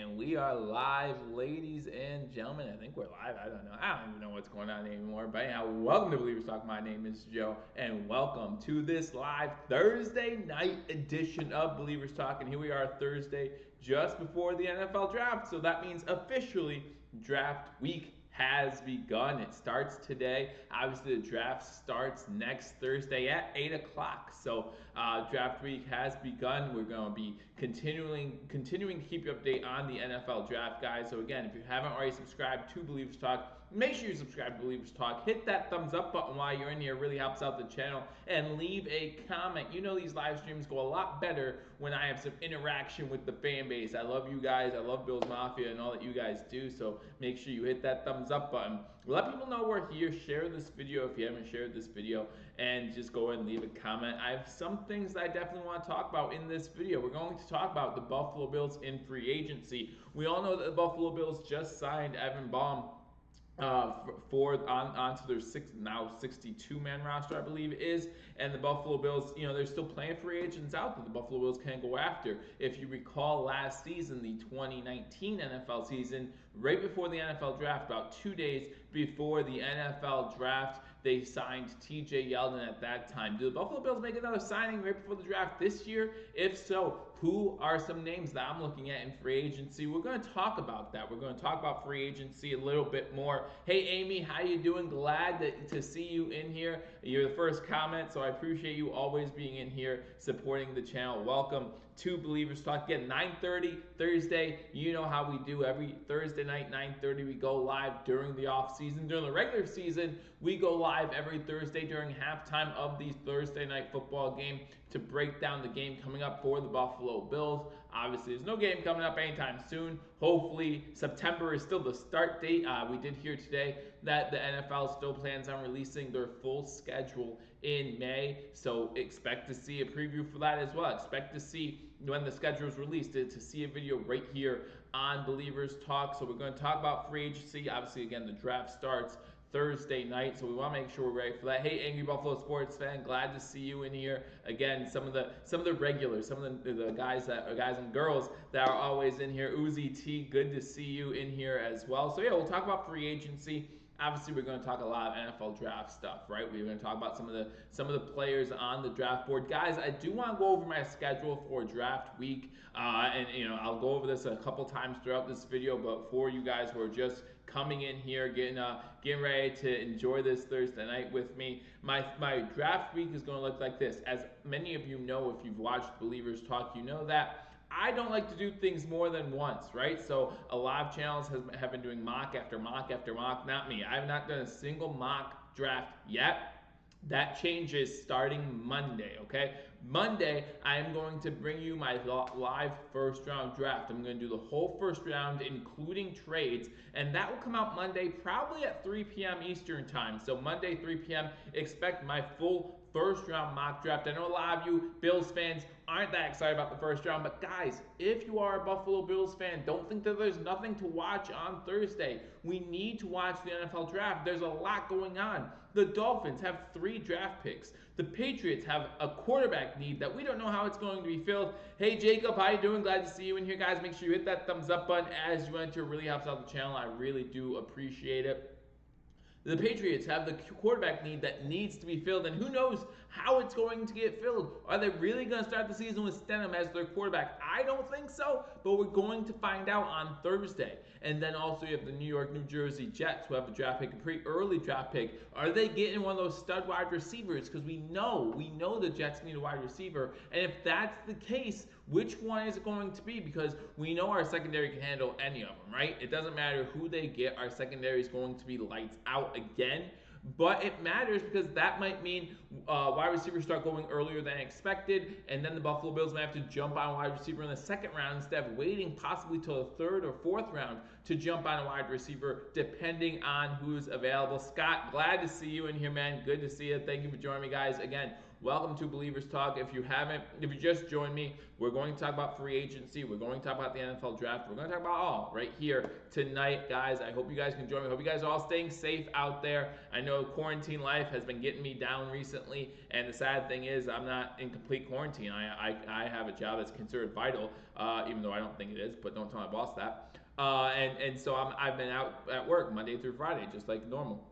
And we are live, ladies and gentlemen. I think we're live. I don't know. I don't even know what's going on anymore. But anyhow, welcome to Believers Talk. My name is Joe, and welcome to this live Thursday night edition of Believers Talk. And here we are, Thursday, just before the NFL draft. So that means officially draft week has begun. It starts today. Obviously, the draft starts next Thursday at 8 o'clock. So draft week has begun. We're going to be continuing to keep you updated on the NFL draft, guys. So again, if you haven't already subscribed to Believers Talk, make sure you subscribe to Believers Talk. Hit that thumbs up button while you're in here. It really helps out the channel. And leave a comment. You know these live streams go a lot better when I have some interaction with the fan base. I love you guys. I love Bills Mafia and all that you guys do. So make sure you hit that thumbs up button. Let people know we're here. Share this video if you haven't shared this video. And just go ahead and leave a comment. I have some things that I definitely want to talk about in this video. We're going to talk about the Buffalo Bills in free agency. We all know that the Buffalo Bills just signed Evan Baum onto their 62-man roster, I believe it is. And the Buffalo Bills, they're still playing free agents out that the Buffalo Bills can go after. If you recall last season, the 2019 NFL season, right before the NFL draft, about 2 days before the NFL draft, they signed TJ Yeldon at that time. Do the Buffalo Bills make another signing right before the draft this year? If so, who are some names that I'm looking at in free agency? We're going to talk about that. We're going to talk about free agency a little bit more. Hey, Amy, how you doing? Glad to see you in here. You're the first comment, so I appreciate you always being in here supporting the channel. Welcome to Believers Talk. Again, 9:30 Thursday. You know how we do every Thursday night, 9:30. We go live during the off season. During the regular season, we go live every Thursday during halftime of the Thursday night football game to break down the game coming up for the Buffalo Bills. Obviously, there's no game coming up anytime soon. Hopefully, September is still the start date. We did hear today that the NFL still plans on releasing their full schedule in May. So expect to see a preview for that as well. Expect to see when the schedule is released to see a video right here on Believers Talk. So we're going to talk about free agency. Obviously, again, the draft starts Thursday night, so we want to make sure we're ready for that. Hey, Angry Buffalo sports fan, glad to see you in here again. Some of the regulars, some of the guys and girls that are always in here. Uzi T, good to see you in here as well. So yeah, we'll talk about free agency. Obviously, we're going to talk a lot of NFL draft stuff, right? We're going to talk about some of the players on the draft board, guys. I do want to go over my schedule for draft week, and I'll go over this a couple times throughout this video. But for you guys who are just coming in here, getting ready to enjoy this Thursday night with me, my draft week is going to look like this. As many of you know, if you've watched Believers Talk, you know that I don't like to do things more than once, right? So a lot of channels have been doing mock after mock after mock. Not me. I have not done a single mock draft yet. That changes starting Monday, okay? Monday, I am going to bring you my live first round draft. I'm going to do the whole first round, including trades, and that will come out Monday, probably at 3 p.m. Eastern time. So Monday, 3 p.m., expect my full first round mock draft. I know a lot of you Bills fans aren't that excited about the first round, but guys, if you are a Buffalo Bills fan, don't think that there's nothing to watch on Thursday. We need to watch the NFL draft. There's a lot going on. The Dolphins have 3 draft picks. The Patriots have a quarterback need that we don't know how it's going to be filled. Hey Jacob, how you doing? Glad to see you in here, guys. Make sure you hit that thumbs up button as you enter. It really helps out the channel. I really do appreciate it. The Patriots have the quarterback need that needs to be filled, and who knows how it's going to get filled. Are they really going to start the season with Stenham as their quarterback? I don't think so, but we're going to find out on Thursday. And then also you have the New Jersey Jets who have a draft pick, a pretty early draft pick. Are they getting one of those stud wide receivers? Because we know the Jets need a wide receiver. And if that's the case, which one is it going to be? Because we know our secondary can handle any of them, right? It doesn't matter who they get. Our secondary is going to be lights out again. But it matters because that might mean wide receivers start going earlier than expected, and then the Buffalo Bills might have to jump on a wide receiver in the second round instead of waiting possibly till the third or fourth round to jump on a wide receiver, depending on who's available. Scott, glad to see you in here, man. Good to see you. Thank you for joining me, guys. Again, welcome to Billievers Talk. If you just joined me, we're going to talk about free agency. We're going to talk about the NFL draft. We're going to talk about all right here tonight, guys. I hope you guys can join me. I hope you guys are all staying safe out there. I know quarantine life has been getting me down recently, and the sad thing is I'm not in complete quarantine. I have a job that's considered vital, even though I don't think it is, but don't tell my boss that. And so I've been out at work Monday through Friday, just like normal.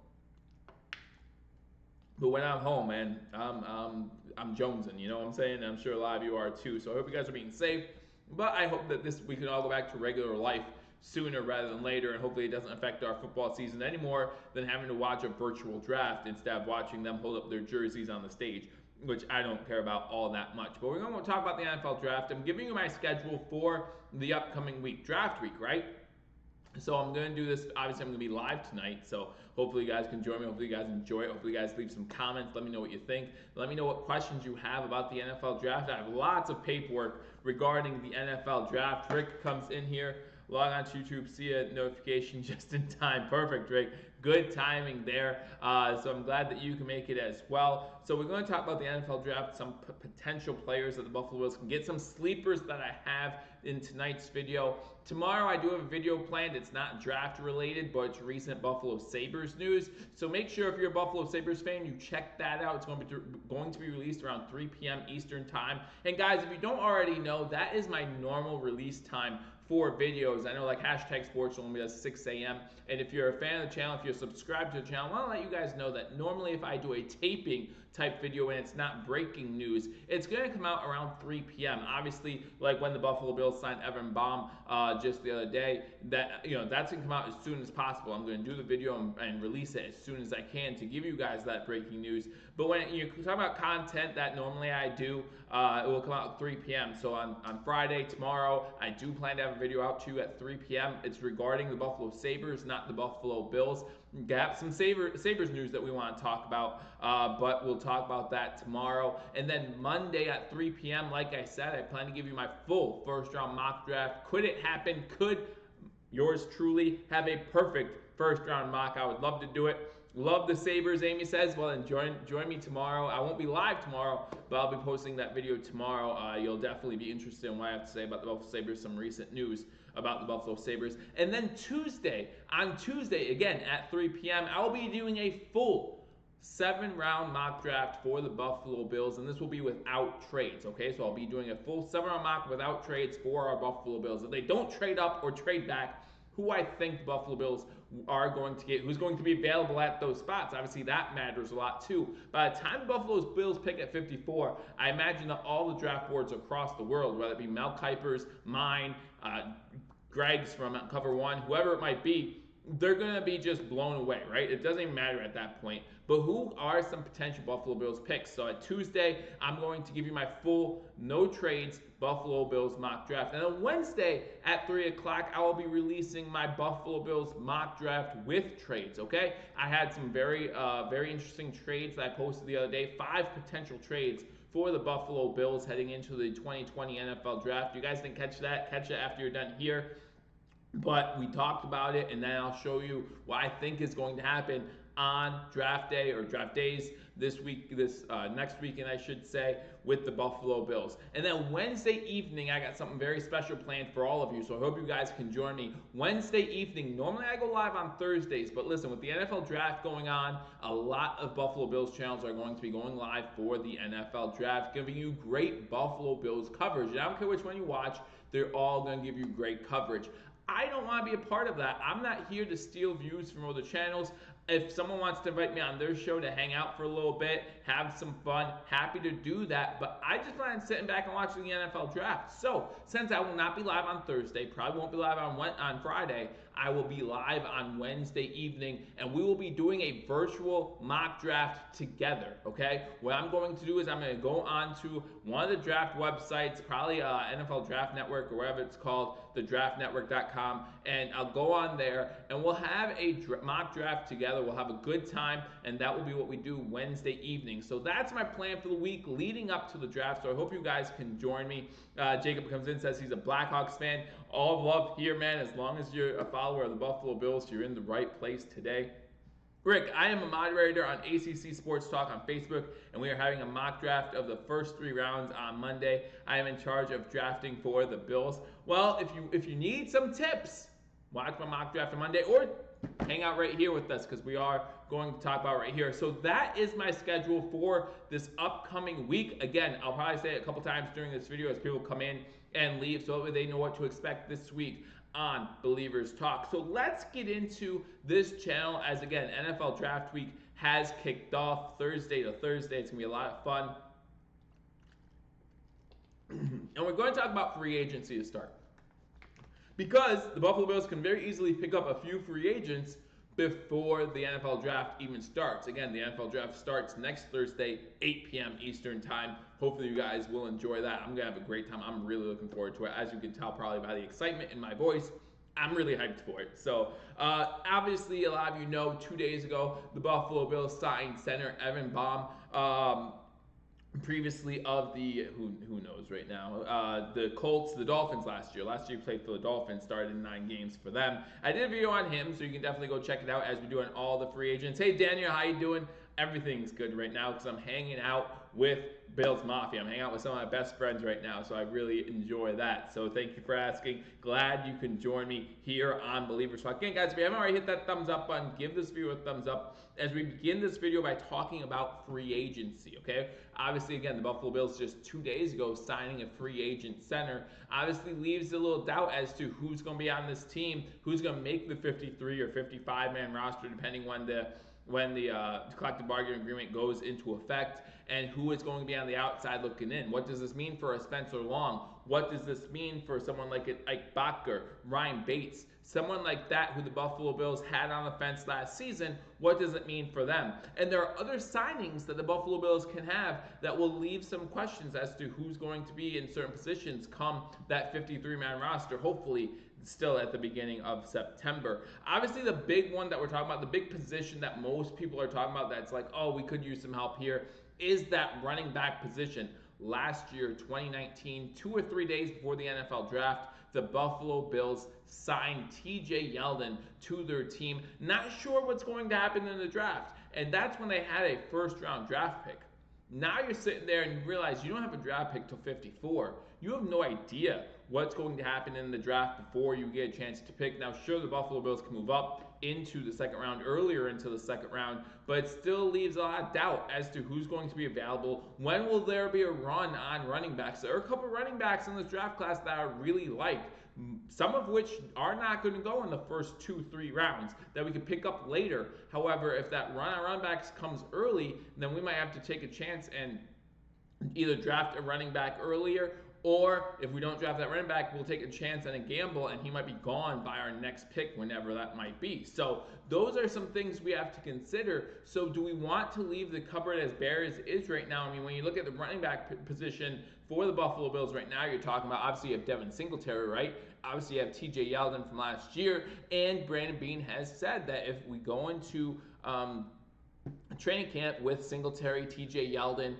But when I'm home, man, I'm jonesing. You know what I'm saying? I'm sure a lot of you are too. So I hope you guys are being safe. But I hope that we can all go back to regular life sooner rather than later, and hopefully it doesn't affect our football season anymore than having to watch a virtual draft instead of watching them hold up their jerseys on the stage, which I don't care about all that much. But we're going to talk about the NFL draft. I'm giving you my schedule for the upcoming week, draft week, right? So I'm going to do this, obviously I'm going to be live tonight, so hopefully you guys can join me, hopefully you guys enjoy it, hopefully you guys leave some comments, let me know what you think, let me know what questions you have about the NFL draft. I have lots of paperwork regarding the NFL draft. Rick comes in here, log on to YouTube, see a notification just in time. Perfect, Rick. Good timing there. So I'm glad that you can make it as well. So we're going to talk about the NFL draft, some potential players that the Buffalo Bills can get, some sleepers that I have in tonight's video. Tomorrow I do have a video planned. It's not draft related, but it's recent Buffalo Sabres news. So make sure if you're a Buffalo Sabres fan, you check that out. It's going to be released around 3 p.m. Eastern time. And guys, if you don't already know, that is my normal release time for videos. I know like hashtag sports only does 6 a.m. And if you're a fan of the channel, if you're subscribed to the channel, I want to let you guys know that normally if I do a taping type video and it's not breaking news, it's going to come out around 3 p.m. Obviously, like when the Buffalo Bills signed Evan Baum just the other day, that's going to come out as soon as possible. I'm going to do the video and release it as soon as I can to give you guys that breaking news. But when you're talking about content that normally I do, it will come out at 3 p.m. So on Friday, tomorrow, I do plan to have a video out to you at 3 p.m. It's regarding the Buffalo Sabres, not the Buffalo Bills. Got some Sabres news that we want to talk about, but we'll talk about that tomorrow. And then Monday at 3 p.m., like I said, I plan to give you my full first-round mock draft. Could it happen? Could yours truly have a perfect first-round mock? I would love to do it. Love the Sabres, Amy says. Well, then join me tomorrow. I won't be live tomorrow, but I'll be posting that video tomorrow. You'll definitely be interested in what I have to say about the Buffalo Sabres, some recent news about the Buffalo Sabres. And then on Tuesday, again, at 3 p.m., I will be doing a full 7-round mock draft for the Buffalo Bills, and this will be without trades, okay? So I'll be doing a full 7-round mock without trades for our Buffalo Bills. If they don't trade up or trade back, who I think the Buffalo Bills are going to get, who's going to be available at those spots. Obviously, that matters a lot too. By the time the Buffalo Bills pick at 54, I imagine that all the draft boards across the world, whether it be Mel Kiper's, mine, Greg's from Cover One, whoever it might be, they're going to be just blown away, right? It doesn't even matter at that point. But who are some potential Buffalo Bills picks? So at Tuesday, I'm going to give you my full no trades Buffalo Bills mock draft. And on Wednesday at 3 o'clock, I will be releasing my Buffalo Bills mock draft with trades, okay? I had some very interesting trades that I posted the other day. 5 potential trades for the Buffalo Bills heading into the 2020 NFL draft. You guys didn't catch that? Catch it after you're done here. But we talked about it, and then I'll show you what I think is going to happen on draft day or draft days this next weekend, I should say, with the Buffalo Bills. And then Wednesday evening, I got something very special planned for all of you, so I hope you guys can join me. Wednesday evening, normally I go live on Thursdays, but listen, with the NFL draft going on, a lot of Buffalo Bills channels are going to be going live for the NFL draft, giving you great Buffalo Bills coverage. And I don't care which one you watch, they're all going to give you great coverage. I don't want to be a part of that. I'm not here to steal views from other channels. If someone wants to invite me on their show to hang out for a little bit, have some fun, happy to do that. But I just plan on sitting back and watching the NFL draft. So since I will not be live on Thursday, probably won't be live on Friday, I will be live on Wednesday evening, and we will be doing a virtual mock draft together, okay? What I'm going to do is I'm going to go on to one of the draft websites, probably NFL Draft Network or whatever it's called, thedraftnetwork.com, and I'll go on there, and we'll have a mock draft together. We'll have a good time, and that will be what we do Wednesday evening. So that's my plan for the week leading up to the draft, so I hope you guys can join me. Jacob comes in, says he's a Blackhawks fan. All love here, man. As long as you're a follower of the Buffalo Bills, you're in the right place today. Rick, I am a moderator on ACC Sports Talk on Facebook, and we are having a mock draft of the first 3 rounds on Monday. I am in charge of drafting for the Bills. Well, if you need some tips, watch my mock draft on Monday, or hang out right here with us because we are going to talk about right here. So that is my schedule for this upcoming week. Again, I'll probably say it a couple times during this video as people come in and leave, so that they know what to expect this week on Believers Talk. So let's get into this channel as, again, NFL Draft Week has kicked off Thursday to Thursday. It's going to be a lot of fun. And we're going to talk about free agency to start, because the Buffalo Bills can very easily pick up a few free agents before the NFL draft even starts. Again, the NFL draft starts next Thursday, 8 p.m. Eastern time. Hopefully you guys will enjoy that. I'm going to have a great time. I'm really looking forward to it. As you can tell probably by the excitement in my voice, I'm really hyped for it. So, obviously, a lot of you know 2 days ago, the Buffalo Bills signed center Evan Baum. Previously of the, who knows right now, the Colts, the Dolphins last year. Last year he played for the Dolphins, started in 9 games for them. I did a video on him, so you can definitely go check it out as we do on all the free agents. Hey Daniel, how you doing? Everything's good right now because I'm hanging out with Bills Mafia. I'm hanging out with some of my best friends right now, so I really enjoy that. So thank you for asking. Glad you can join me here on Believers Talk. Again, guys, if you haven't already hit that thumbs up button, give this video a thumbs up as we begin this video by talking about free agency, okay? Obviously, again, the Buffalo Bills just 2 days ago signing a free agent center obviously leaves a little doubt as to who's going to be on this team, who's going to make the 53 or 55-man roster, depending when the collective bargaining agreement goes into effect, and who is going to be on the outside looking in. What does this mean for a Spencer Long? What does this mean for someone like an Ike Boettger, Ryan Bates, someone like that who the Buffalo Bills had on the fence last season? What does it mean for them? And there are other signings that the Buffalo Bills can have that will leave some questions as to who's going to be in certain positions come that 53-man roster, hopefully still at the beginning of September. Obviously, the big one that we're talking about, the big position that most people are talking about that's like, oh, we could use some help here, is that running back position. Last year, 2019, 2 or 3 days before the NFL draft, the Buffalo Bills signed TJ Yeldon to their team. Not sure what's going to happen in the draft. And that's when they had a first-round draft pick. Now you're sitting there and you realize you don't have a draft pick till 54. You have no idea what's going to happen in the draft before you get a chance to pick. Now, sure, the Buffalo Bills can move up into the second round, earlier into the second round, but it still leaves a lot of doubt as to who's going to be available. When will there be a run on running backs? There are a couple running backs in this draft class that I really like, some of which are not going to go in the first 2-3 rounds that we could pick up later. However, if that run on running backs comes early, then we might have to take a chance and either draft a running back earlier, or if we don't draft that running back, we'll take a chance and a gamble, and he might be gone by our next pick, whenever that might be. So those are some things we have to consider. So do we want to leave the cupboard as bare as it is right now? I mean, when you look at the running back position for the Buffalo Bills right now, you're talking about, obviously you have Devin Singletary, right? Obviously you have TJ Yeldon from last year, and Brandon Beane has said that if we go into training camp with Singletary, TJ Yeldon,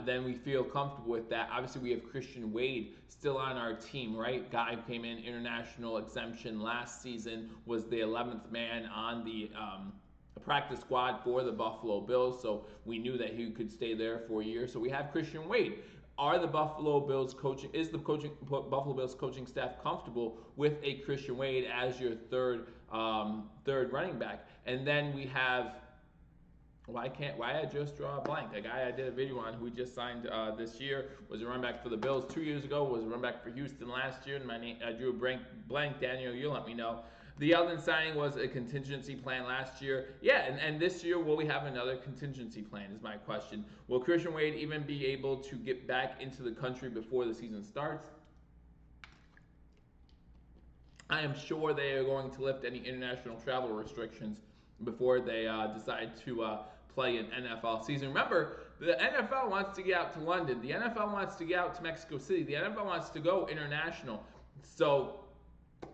then we feel comfortable with that. Obviously, we have Christian Wade still on our team, right? Guy who came in international exemption last season, was the 11th man on the practice squad for the Buffalo Bills, so we knew that he could stay there for a year. So we have Christian Wade. Are the Buffalo Bills Buffalo Bills coaching staff comfortable with a Christian Wade as your third running back? And then we have, why I just draw a blank? A guy I did a video on who we just signed this year was a running back for the Bills 2 years ago, was a running back for Houston last year, and I drew a blank. Daniel, you'll let me know. The Yeldon signing was a contingency plan last year. Yeah, and this year, will we have another contingency plan is my question. Will Christian Wade even be able to get back into the country before the season starts? I am sure they are going to lift any international travel restrictions before they decide to play an NFL season. Remember, the NFL wants to get out to London. The NFL wants to get out to Mexico City. The NFL wants to go international. So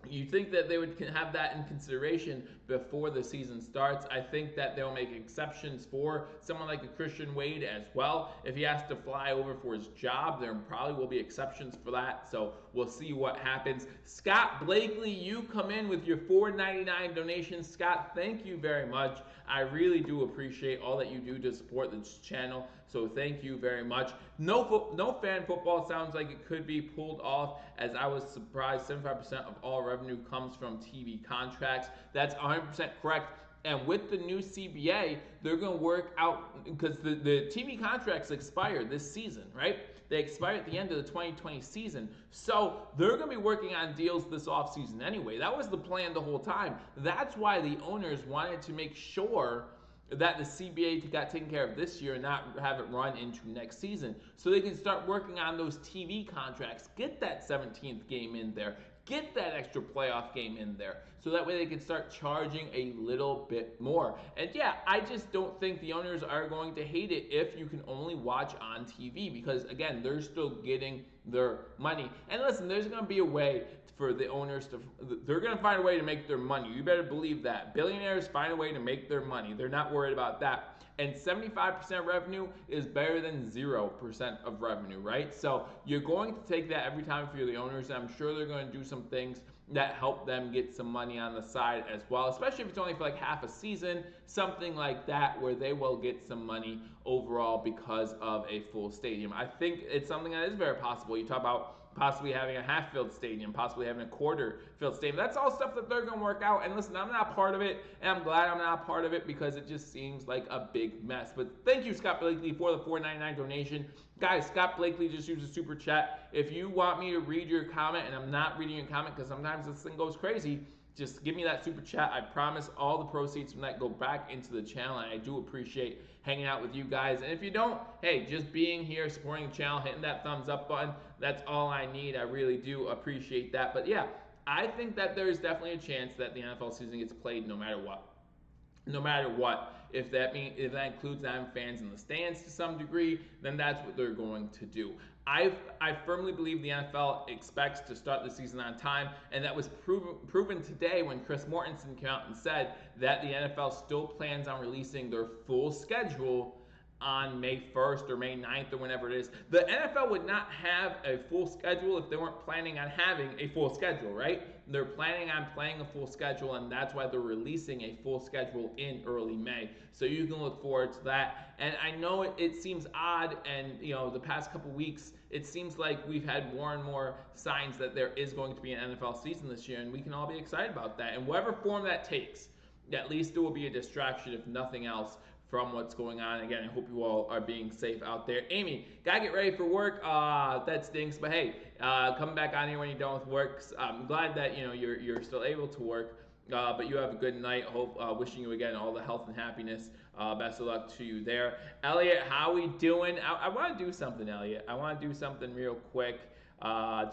You think that they would have that in consideration before the season starts. I think that they'll make exceptions for someone like a Christian Wade as well. If he has to fly over for his job, there probably will be exceptions for that. So we'll see what happens. Scott Blakely, you come in with your $4.99 donation. Scott, thank you very much. I really do appreciate all that you do to support this channel. So thank you very much. No fan football sounds like it could be pulled off, as I was surprised 75% of all revenue comes from TV contracts. That's 100% correct. And with the new CBA, they're going to work out, because the TV contracts expire this season, right? They expire at the end of the 2020 season. So they're going to be working on deals this offseason anyway. That was the plan the whole time. That's why the owners wanted to make sure that the CBA got taken care of this year and not have it run into next season, so they can start working on those TV contracts, get that 17th game in there, get that extra playoff game in there, so that way they can start charging a little bit more. And yeah, I just don't think the owners are going to hate it if you can only watch on TV, because again, they're still getting their money. And listen, there's going to be a way for the owners to, they're going to find a way to make their money. You better believe that. Billionaires find a way to make their money. They're not worried about that. And 75% revenue is better than 0% of revenue, right? So you're going to take that every time if you're the owners. And I'm sure they're going to do some things that help them get some money on the side as well, especially if it's only for like half a season, something like that, where they will get some money overall because of a full stadium. I think it's something that is very possible. You talk about possibly having a half-filled stadium, possibly having a quarter-filled stadium. That's all stuff that they're going to work out. And listen, I'm not part of it, and I'm glad I'm not part of it, because it just seems like a big mess. But thank you, Scott Blakely, for the $4.99 donation. Guys, Scott Blakely just used a super chat. If you want me to read your comment, and I'm not reading your comment because sometimes this thing goes crazy, just give me that super chat. I promise all the proceeds from that go back into the channel, and I do appreciate hanging out with you guys. And if you don't, hey, just being here, supporting the channel, hitting that thumbs up button, that's all I need. I really do appreciate that. But yeah, I think that there's definitely a chance that the NFL season gets played no matter what. No matter what. If that includes having fans in the stands to some degree, then that's what they're going to do. I firmly believe the NFL expects to start the season on time, and that was proven today when Chris Mortensen came out and said that the NFL still plans on releasing their full schedule on May 1st or May 9th or whenever it is. The NFL would not have a full schedule if they weren't planning on having a full schedule, right? They're planning on playing a full schedule, and that's why they're releasing a full schedule in early May. So you can look forward to that. And I know it seems odd, and you know, the past couple weeks, it seems like we've had more and more signs that there is going to be an NFL season this year, and we can all be excited about that. And whatever form that takes, at least it will be a distraction, if nothing else, from what's going on. Again, I hope you all are being safe out there. Amy, gotta get ready for work. That stinks, but hey, come back on here when you're done with work. I'm glad that you're still able to work. But you have a good night. Hope wishing you again all the health and happiness. Best of luck to you there. Elliot, how we doing? I want to do something, Elliot. I want to do something real quick,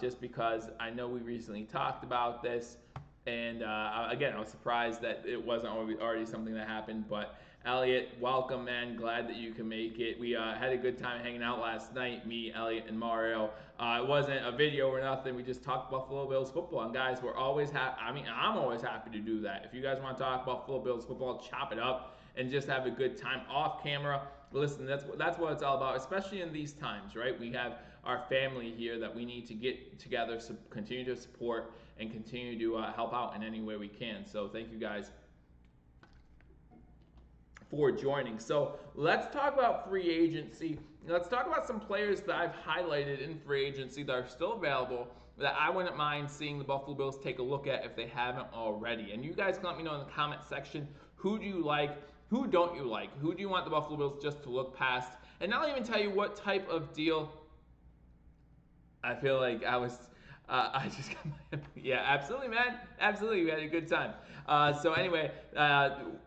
just because I know we recently talked about this, and again, I was surprised that it wasn't already something that happened, but Elliot, welcome, man. Glad that you can make it. We had a good time hanging out last night, me, Elliot, and Mario. It wasn't a video or nothing. We just talked Buffalo Bills football. And guys, we're always happy. I mean, I'm always happy to do that. If you guys want to talk Buffalo Bills football, chop it up and just have a good time off camera. Listen, that's what it's all about, especially in these times, right? We have our family here that we need to get together, continue to support, and continue to help out in any way we can. So thank you guys for joining. So let's talk about free agency. Let's talk about some players that I've highlighted in free agency that are still available that I wouldn't mind seeing the Buffalo Bills take a look at if they haven't already. And you guys can let me know in the comment section, who do you like? Who don't you like? Who do you want the Buffalo Bills just to look past? And I'll even tell you what type of deal. I feel like I just got my, yeah, absolutely, man. Absolutely, we had a good time. So anyway,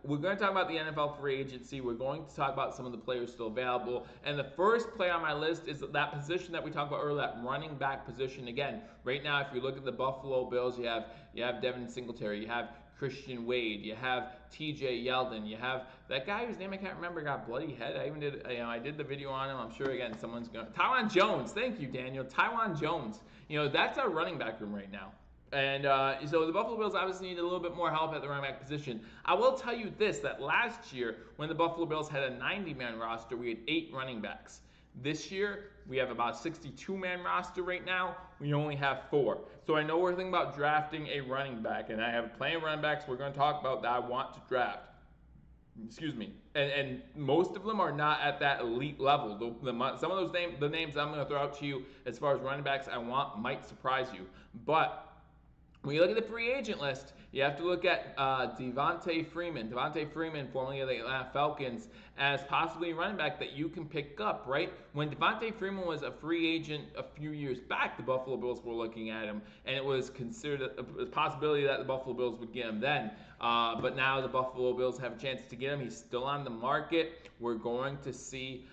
we're going to talk about the NFL free agency. We're going to talk about some of the players still available. And the first player on my list is that position that we talked about earlier, that running back position. Again, right now, if you look at the Buffalo Bills, you have Devin Singletary, you have Christian Wade, you have TJ Yeldon, you have that guy whose name I can't remember, got bloody head. I even did, I did the video on him. I'm sure again someone's going. Taiwan Jones, thank you, Daniel. Taiwan Jones. That's our running back room right now. And so the Buffalo Bills obviously need a little bit more help at the running back position. I will tell you this, that last year when the Buffalo Bills had a 90-man roster, we had 8 running backs. This year, we have about a 62-man roster right now. We only have 4. So I know we're thinking about drafting a running back, and I have plenty of running backs we're going to talk about that I want to draft. Excuse me, and most of them are not at that elite level. Some of the names I'm going to throw out to you as far as running backs I want might surprise you, but when you look at the free agent list, you have to look at Devonta Freeman. Devonta Freeman, formerly of the Atlanta Falcons, as possibly a running back that you can pick up, right? When Devonta Freeman was a free agent a few years back, the Buffalo Bills were looking at him, and it was considered a possibility that the Buffalo Bills would get him then. But now the Buffalo Bills have a chance to get him. He's still on the market. We're going to see.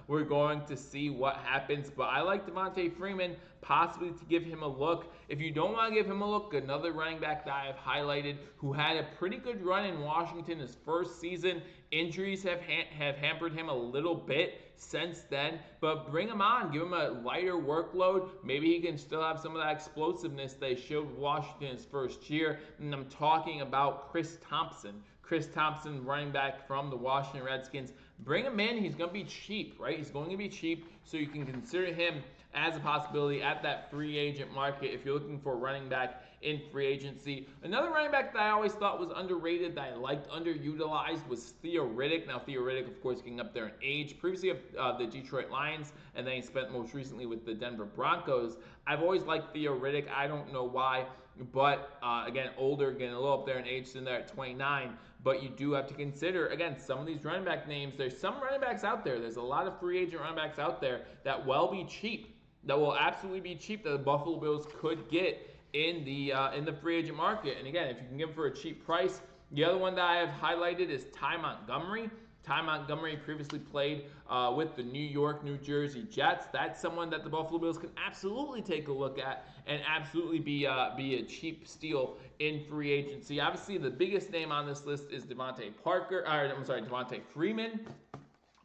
We're going to see what happens. But I like Devonta Freeman, possibly to give him a look. If you don't want to give him a look, another running back that I have highlighted who had a pretty good run in Washington his first season. Injuries have hampered him a little bit since then, but bring him on, give him a lighter workload. Maybe he can still have some of that explosiveness they showed with Washington his first year. And I'm talking about Chris Thompson. Chris Thompson, running back from the Washington Redskins. Bring him in. He's going to be cheap, right? He's going to be cheap, so you can consider him as a possibility at that free agent market if you're looking for a running back in free agency. Another running back that I always thought was underrated, that I liked underutilized, was Theo Riddick. Now, Theo Riddick, of course, getting up there in age. Previously of the Detroit Lions, and then he spent most recently with the Denver Broncos. I've always liked Theo Riddick. I don't know why, but again, older, getting a little up there in age, in there at 29. But you do have to consider, again, some of these running back names. There's some running backs out there. There's a lot of free agent running backs out there that will be cheap, that will absolutely be cheap, that the Buffalo Bills could get in the free agent market. And again, if you can get him for a cheap price. The other one that I have highlighted is Ty Montgomery. Ty Montgomery previously played with the New York, New Jersey Jets. That's someone that the Buffalo Bills can absolutely take a look at and absolutely be a cheap steal in free agency. Obviously, the biggest name on this list is Devonta Freeman.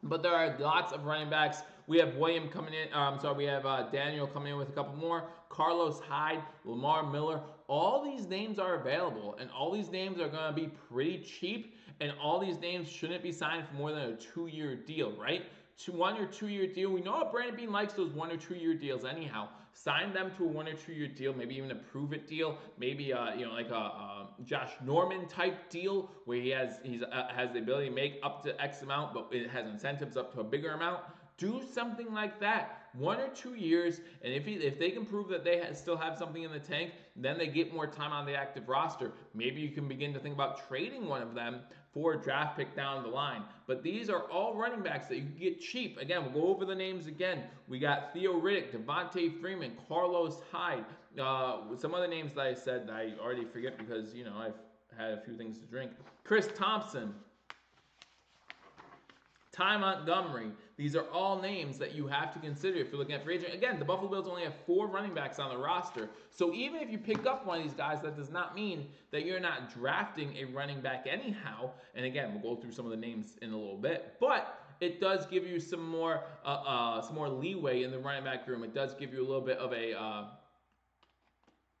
But there are lots of running backs. We have William coming in. We have Daniel coming in with a couple more. Carlos Hyde, Lamar Miller. All these names are available, and all these names are going to be pretty cheap. And all these names shouldn't be signed for more than a 2-year deal, right? 1 or 2 year deal. We know how Brandon Beane likes those 1 or 2 year deals anyhow. Sign them to a 1 or 2 year deal, maybe even a prove it deal, maybe like a Josh Norman type deal where he has the ability to make up to X amount, but it has incentives up to a bigger amount. Do something like that. 1 or 2 years, and if they can prove that they still have something in the tank, then they get more time on the active roster. Maybe you can begin to think about trading one of them for a draft pick down the line. But these are all running backs that you can get cheap. Again, we'll go over the names again. We got Theo Riddick, Devonta Freeman, Carlos Hyde. Some other names that I said that I already forget because, I've had a few things to drink. Chris Thompson, Ty Montgomery. These are all names that you have to consider if you're looking at free agent. Again, the Buffalo Bills only have 4 running backs on the roster. So even if you pick up one of these guys, that does not mean that you're not drafting a running back anyhow. And again, we'll go through some of the names in a little bit. But it does give you some more leeway in the running back room. It does give you a little bit of a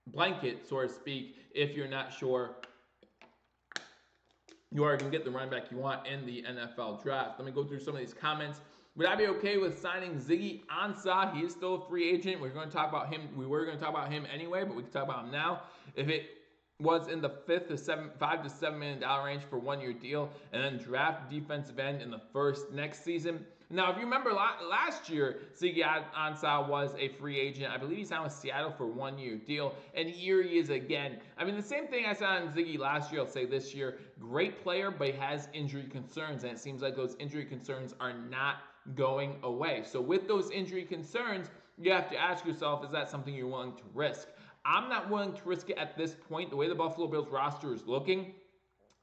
blanket, so to speak, if you're not sure you are going to get the running back you want in the NFL draft. Let me go through some of these comments. Would I be okay with signing Ziggy Ansah? He is still a free agent. We're going to talk about him. We were going to talk about him anyway, but we can talk about him now. If it was in the $5 to $7 million range for 1 year deal, and then draft defensive end in the first next season. Now, if you remember last year, Ziggy Ansah was a free agent. I believe he signed with Seattle for a 1 year deal, and here he is again. I mean, the same thing I said on Ziggy last year, I'll say this year. Great player, but he has injury concerns, and it seems like those injury concerns are not going away. So with those injury concerns, you have to ask yourself, is that something you're willing to risk? I'm not willing to risk it at this point. The way the Buffalo Bills roster is looking,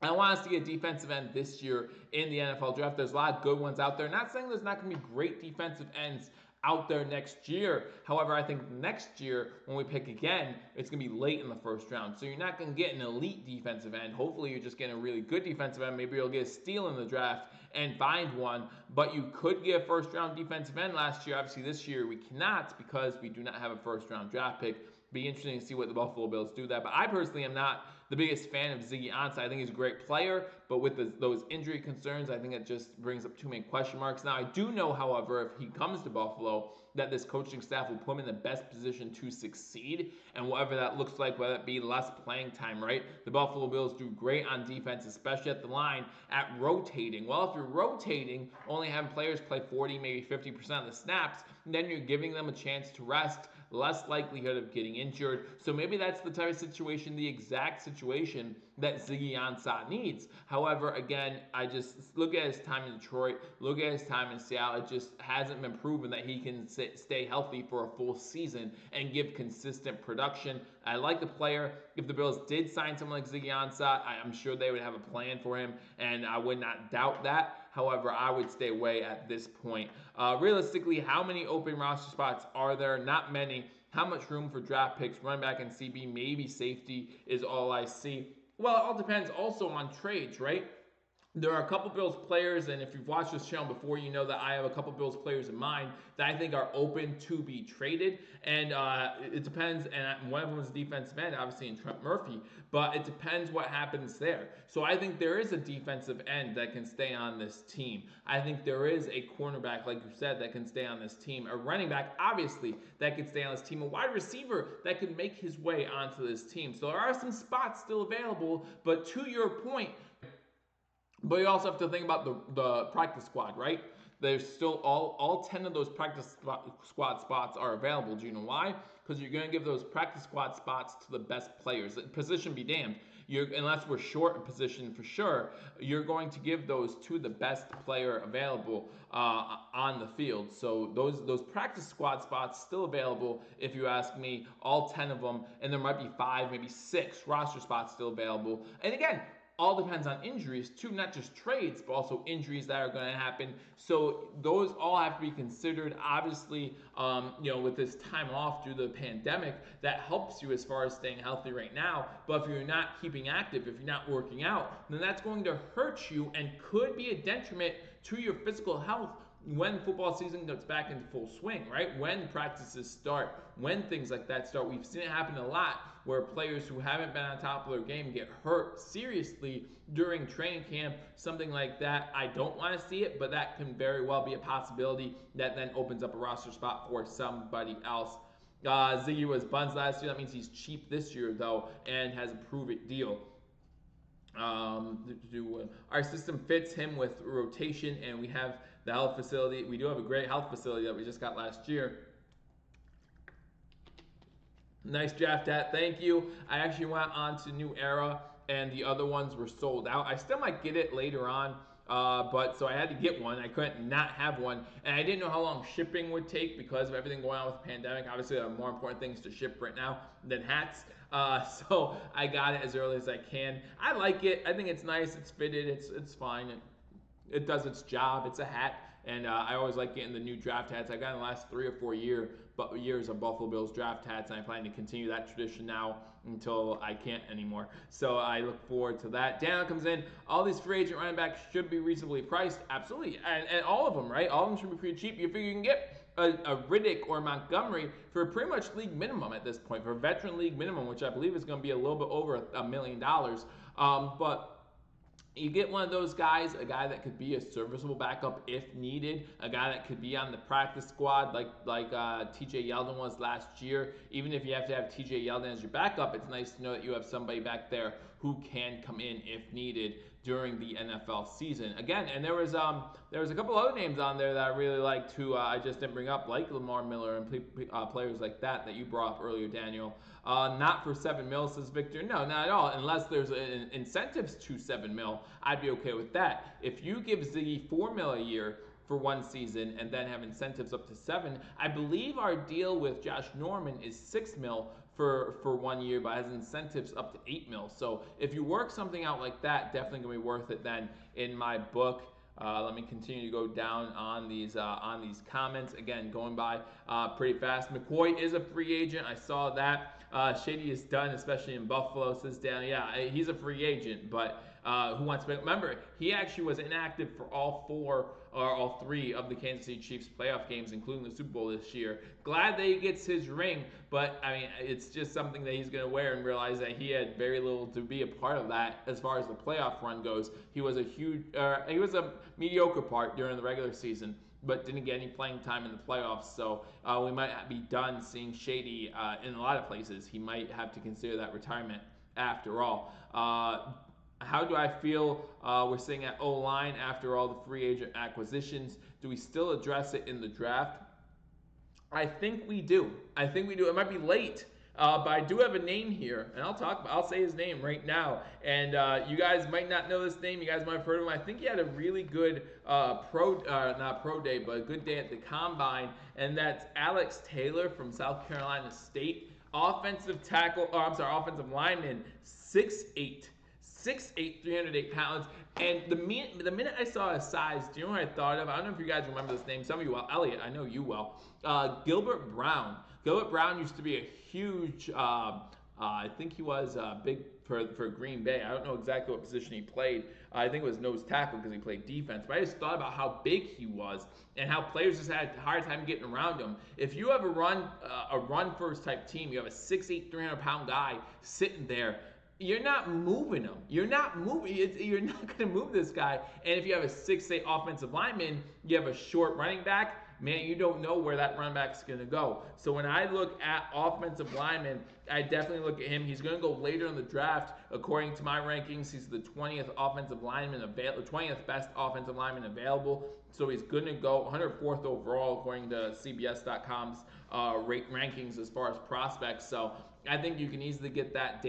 I want us to get a defensive end this year in the NFL draft. There's a lot of good ones out there. Not saying there's not going to be great defensive ends out there next year. However, I think next year when we pick again, it's going to be late in the first round. So you're not going to get an elite defensive end. Hopefully you're just getting a really good defensive end. Maybe you'll get a steal in the draft and find one. But you could get a first-round defensive end last year. Obviously, this year we cannot because we do not have a first-round draft pick. Be interesting to see what the Buffalo Bills do that. But I personally am not the biggest fan of Ziggy Ansah. I think he's a great player, but with those injury concerns, I think it just brings up too many question marks. Now, I do know, however, if he comes to Buffalo, that this coaching staff will put him in the best position to succeed, and whatever that looks like, whether it be less playing time, right? The Buffalo Bills do great on defense, especially at the line, at rotating. Well, if you're rotating, only having players play 40, maybe 50% of the snaps, then you're giving them a chance to rest, less likelihood of getting injured. So maybe that's the type of situation, the exact situation that Ziggy Ansah needs. However, again, I just look at his time in Detroit, look at his time in Seattle. It just hasn't been proven that he can stay healthy for a full season and give consistent production. I like the player. If the Bills did sign someone like Ziggy Ansah, I'm sure they would have a plan for him, and I would not doubt that. However, I would stay away at this point. Realistically, how many open roster spots are there? Not many. How much room for draft picks, running back and CB, maybe safety is all I see. Well, it all depends also on trades, right? There are a couple Bills players, and if you've watched this channel before, you know that I have a couple Bills players in mind that I think are open to be traded. And it depends, and one of them is defensive end, obviously, in Trent Murphy, but it depends what happens there. So I think there is a defensive end that can stay on this team. I think there is a cornerback, like you said, that can stay on this team. A running back, obviously, that can stay on this team. A wide receiver that can make his way onto this team. So there are some spots still available, but to your point, but you also have to think about the practice squad, right? There's still all 10 of those practice squad spots are available. Do you know why? Because you're going to give those practice squad spots to the best players. Position be damned. Unless we're short a position for sure, you're going to give those to the best player available on the field. So those practice squad spots still available, if you ask me, all 10 of them, and there might be 5, maybe 6 roster spots still available. And again, all depends on injuries too, not just trades, but also injuries that are going to happen. So those all have to be considered. Obviously, with this time off due to the pandemic, that helps you as far as staying healthy right now. But if you're not keeping active, if you're not working out, then that's going to hurt you and could be a detriment to your physical health when football season gets back into full swing, right? When practices start, when things like that start. We've seen it happen a lot where players who haven't been on top of their game get hurt seriously during training camp, something like that. I don't want to see it, but that can very well be a possibility that then opens up a roster spot for somebody else. Ziggy was buns last year. That means he's cheap this year, though, and has a prove-it deal. Our system fits him with rotation, and we have the health facility. We do have a great health facility that we just got last year. Nice draft hat, thank you. I actually went on to New Era, and the other ones were sold out. I still might get it later on, but so I had to get one. I couldn't not have one, and I didn't know how long shipping would take because of everything going on with the pandemic. Obviously, there are more important things to ship right now than hats. So I got it as early as I can. I like it. I think it's nice. It's fitted. It's fine. It does its job. It's a hat. And I always like getting the new draft hats. I got in the last 3 or 4 years of Buffalo Bills draft hats, and I plan to continue that tradition now until I can't anymore. So I look forward to that. Daniel comes in. All these free agent running backs should be reasonably priced. Absolutely. And all of them, right? All of them should be pretty cheap. You figure you can get a Riddick or Montgomery for pretty much league minimum at this point, for veteran league minimum, which I believe is going to be a little bit over $1 million. But you get one of those guys, a guy that could be a serviceable backup if needed, a guy that could be on the practice squad like TJ Yeldon was last year. Even if you have to have TJ Yeldon as your backup, it's nice to know that you have somebody back there who can come in if needed during the NFL season. Again, and there was a couple other names on there that I really liked who I just didn't bring up, like Lamar Miller and players like that you brought up earlier, Daniel. Not for $7 million, says Victor. No, not at all. Unless there's incentives to $7 million, I'd be okay with that. If you give Ziggy $4 million a year for one season and then have incentives up to $7 million, I believe our deal with Josh Norman is $6 million for 1 year, but has incentives up to $8 million. So if you work something out like that, definitely gonna be worth it then in my book. Let me continue to go down on these comments. Again, going by pretty fast. McCoy is a free agent. I saw that. Shady is done, especially in Buffalo. Says down, yeah, he's a free agent, but who wants to remember he actually was inactive for all three of the Kansas City Chiefs playoff games, including the Super Bowl this year. Glad that he gets his ring, but I mean it's just something that he's going to wear and realize that he had very little to be a part of that as far as the playoff run goes. He was a mediocre part during the regular season, but didn't get any playing time in the playoffs. So we might be done seeing Shady in a lot of places. He might have to consider that retirement after all. How do I feel we're sitting at O-line after all the free agent acquisitions? Do we still address it in the draft? I think we do. It might be late, but I do have a name here, and I'll say his name right now. And you guys might not know this name. You guys might have heard of him. I think he had a really good not pro day, but a good day at the combine, and that's Alex Taylor from South Carolina State, offensive lineman, 6'8". 6'8", 308 pounds. And the minute I saw his size, do you know what I thought of? I don't know if you guys remember this name. Some of you well. Elliot, I know you well. Gilbert Brown. Gilbert Brown used to be a huge, I think he was big for Green Bay. I don't know exactly what position he played. I think it was nose tackle because he played defense. But I just thought about how big he was and how players just had a hard time getting around him. If you have a run first type team, you have a 6'8", 300-pound guy sitting there, you're not moving him. You're not going to move this guy. And if you have a 6'8" offensive lineman, you have a short running back, man, you don't know where that running back's going to go. So when I look at offensive linemen, I definitely look at him. He's going to go later in the draft. According to my rankings, he's the 20th best offensive lineman available. So he's going to go 104th overall according to CBS.com's rankings as far as prospects. So I think you can easily get that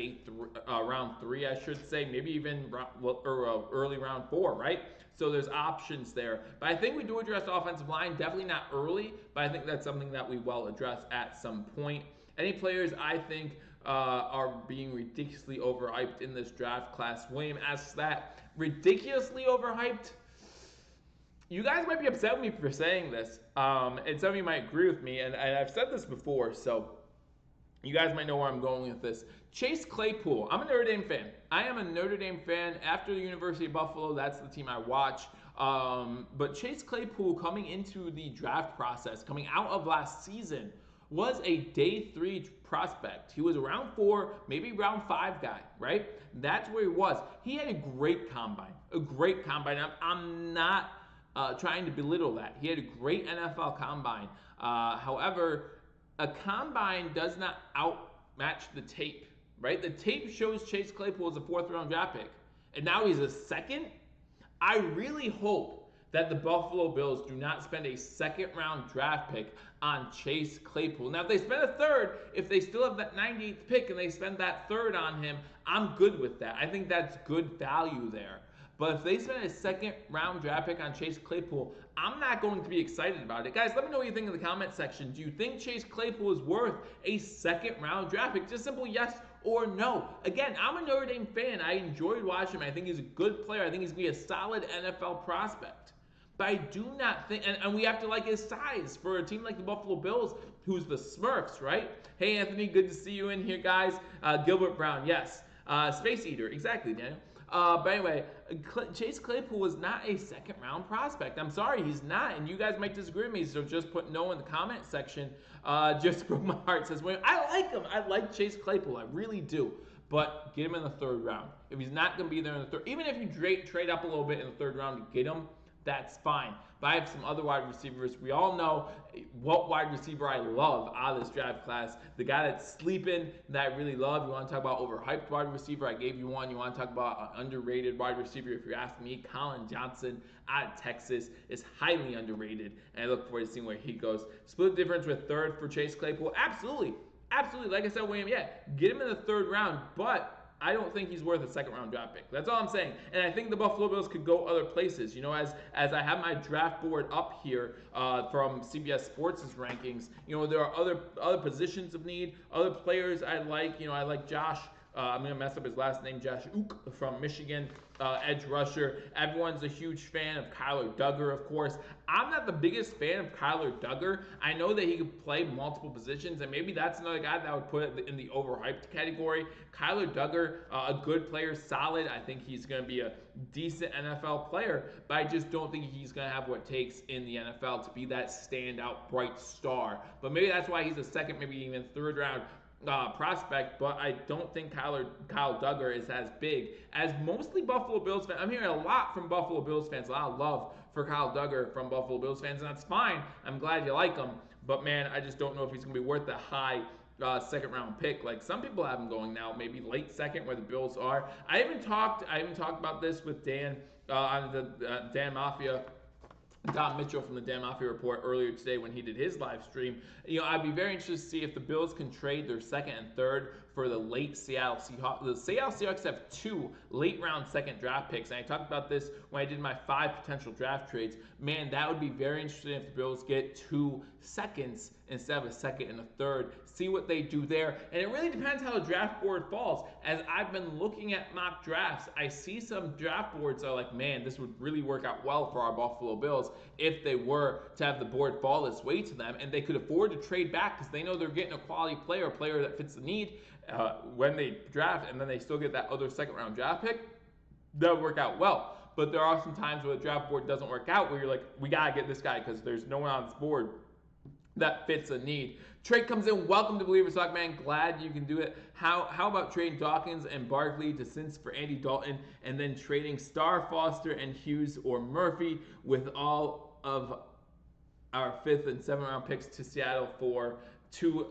round 3, I should say, maybe even early round 4, right? So there's options there. But I think we do address offensive line, definitely not early, but I think that's something that we will address at some point. Any players I think are being ridiculously overhyped in this draft class? William asks that. Ridiculously overhyped? You guys might be upset with me for saying this, and some of you might agree with me, and I've said this before, so you guys might know where I'm going with this. Chase Claypool. I'm a Notre Dame fan. I am a Notre Dame fan. After the University of Buffalo, that's the team I watch. But Chase Claypool coming into the draft process, coming out of last season, was a day 3 prospect. He was a round 4, maybe round 5 guy, right? That's where he was. He had a great combine. I'm not trying to belittle that. He had a great NFL combine. However, a combine does not outmatch the tape, right? The tape shows Chase Claypool as a 4th round draft pick, and now he's a 2nd. I really hope that the Buffalo Bills do not spend a 2nd round draft pick on Chase Claypool. Now, if they spend a 3rd, if they still have that 98th pick and they spend that 3rd on him, I'm good with that. I think that's good value there. But if they spend a 2nd round draft pick on Chase Claypool, I'm not going to be excited about it. Guys, let me know what you think in the comment section. Do you think Chase Claypool is worth a 2nd round draft pick? Just simple yes or no. Again, I'm a Notre Dame fan. I enjoyed watching him. I think he's a good player. I think he's going to be a solid NFL prospect. But I do not think, and we have to like his size for a team like the Buffalo Bills, who's the Smurfs, right? Hey, Anthony, good to see you in here, guys. Gilbert Brown, yes. Space Eater, exactly, Daniel. But anyway, Chase Claypool was not a 2nd round prospect. I'm sorry, he's not. And you guys might disagree with me, so just put no in the comment section. Just to broke my heart. Says, well, I like him. I like Chase Claypool. I really do. But get him in the 3rd round. If he's not going to be there in the 3rd, even if you trade up a little bit in the 3rd round to get him, that's fine. But I have some other wide receivers. We all know what wide receiver I love out of this draft class. The guy that's sleeping that I really love. You want to talk about overhyped wide receiver? I gave you one. You want to talk about an underrated wide receiver? If you're asking me, Colin Johnson out of Texas is highly underrated. And I look forward to seeing where he goes. Split difference with 3rd for Chase Claypool? Absolutely. Absolutely. Like I said, William, yeah, get him in the 3rd round. But I don't think he's worth a 2nd round draft pick. That's all I'm saying. And I think the Buffalo Bills could go other places. You know, as I have my draft board up here from CBS Sports' rankings, you know, there are other positions of need, other players I like. You know, I like Josh I'm going to mess up his last name, Josh Ook from Michigan, edge rusher. Everyone's a huge fan of Kyler Duggar, of course. I'm not the biggest fan of Kyler Duggar. I know that he could play multiple positions, and maybe that's another guy that I would put in the overhyped category. Kyler Duggar, a good player, solid. I think he's going to be a decent NFL player, but I just don't think he's going to have what it takes in the NFL to be that standout bright star. But maybe that's why he's a second, maybe even third round prospect, but I don't think Kyle Duggar is as big as mostly Buffalo Bills fans. I'm hearing a lot from Buffalo Bills fans, a lot of love for Kyle Duggar from Buffalo Bills fans, and that's fine. I'm glad you like him, but man, I just don't know if he's going to be worth the high second round pick. Like some people have him going now, maybe late second where the Bills are. I even talked about this with Dan on the Dan Mafia. Don Mitchell from the Dan Mafia Report earlier today when he did his live stream. I'd be very interested to see if the Bills can trade their second and third for the late Seattle Seahawks. The Seattle Seahawks have 2 late round second draft picks, and I talked about this when I did my 5 potential draft trades. Man, that would be very interesting if the Bills get 2 seconds instead of a second and a third. See what they do there, and it really depends how the draft board falls. As I've been looking at mock drafts, I see some draft boards that are like, man, this would really work out well for our Buffalo Bills if they were to have the board fall this way to them, and they could afford to trade back because they know they're getting a quality player, a player that fits the need when they draft, and then they still get that other second round draft pick. That would work out well. But there are some times where the draft board doesn't work out where you're like, we got to get this guy because there's no one on this board that fits a need. Trade comes in. Welcome to Billievers Talk, man. Glad you can do it. How about trading Dawkins and Barkley to Cincy for Andy Dalton, and then trading Starr, Foster, and Hughes or Murphy with all of our 5th and 7th round picks to Seattle for 2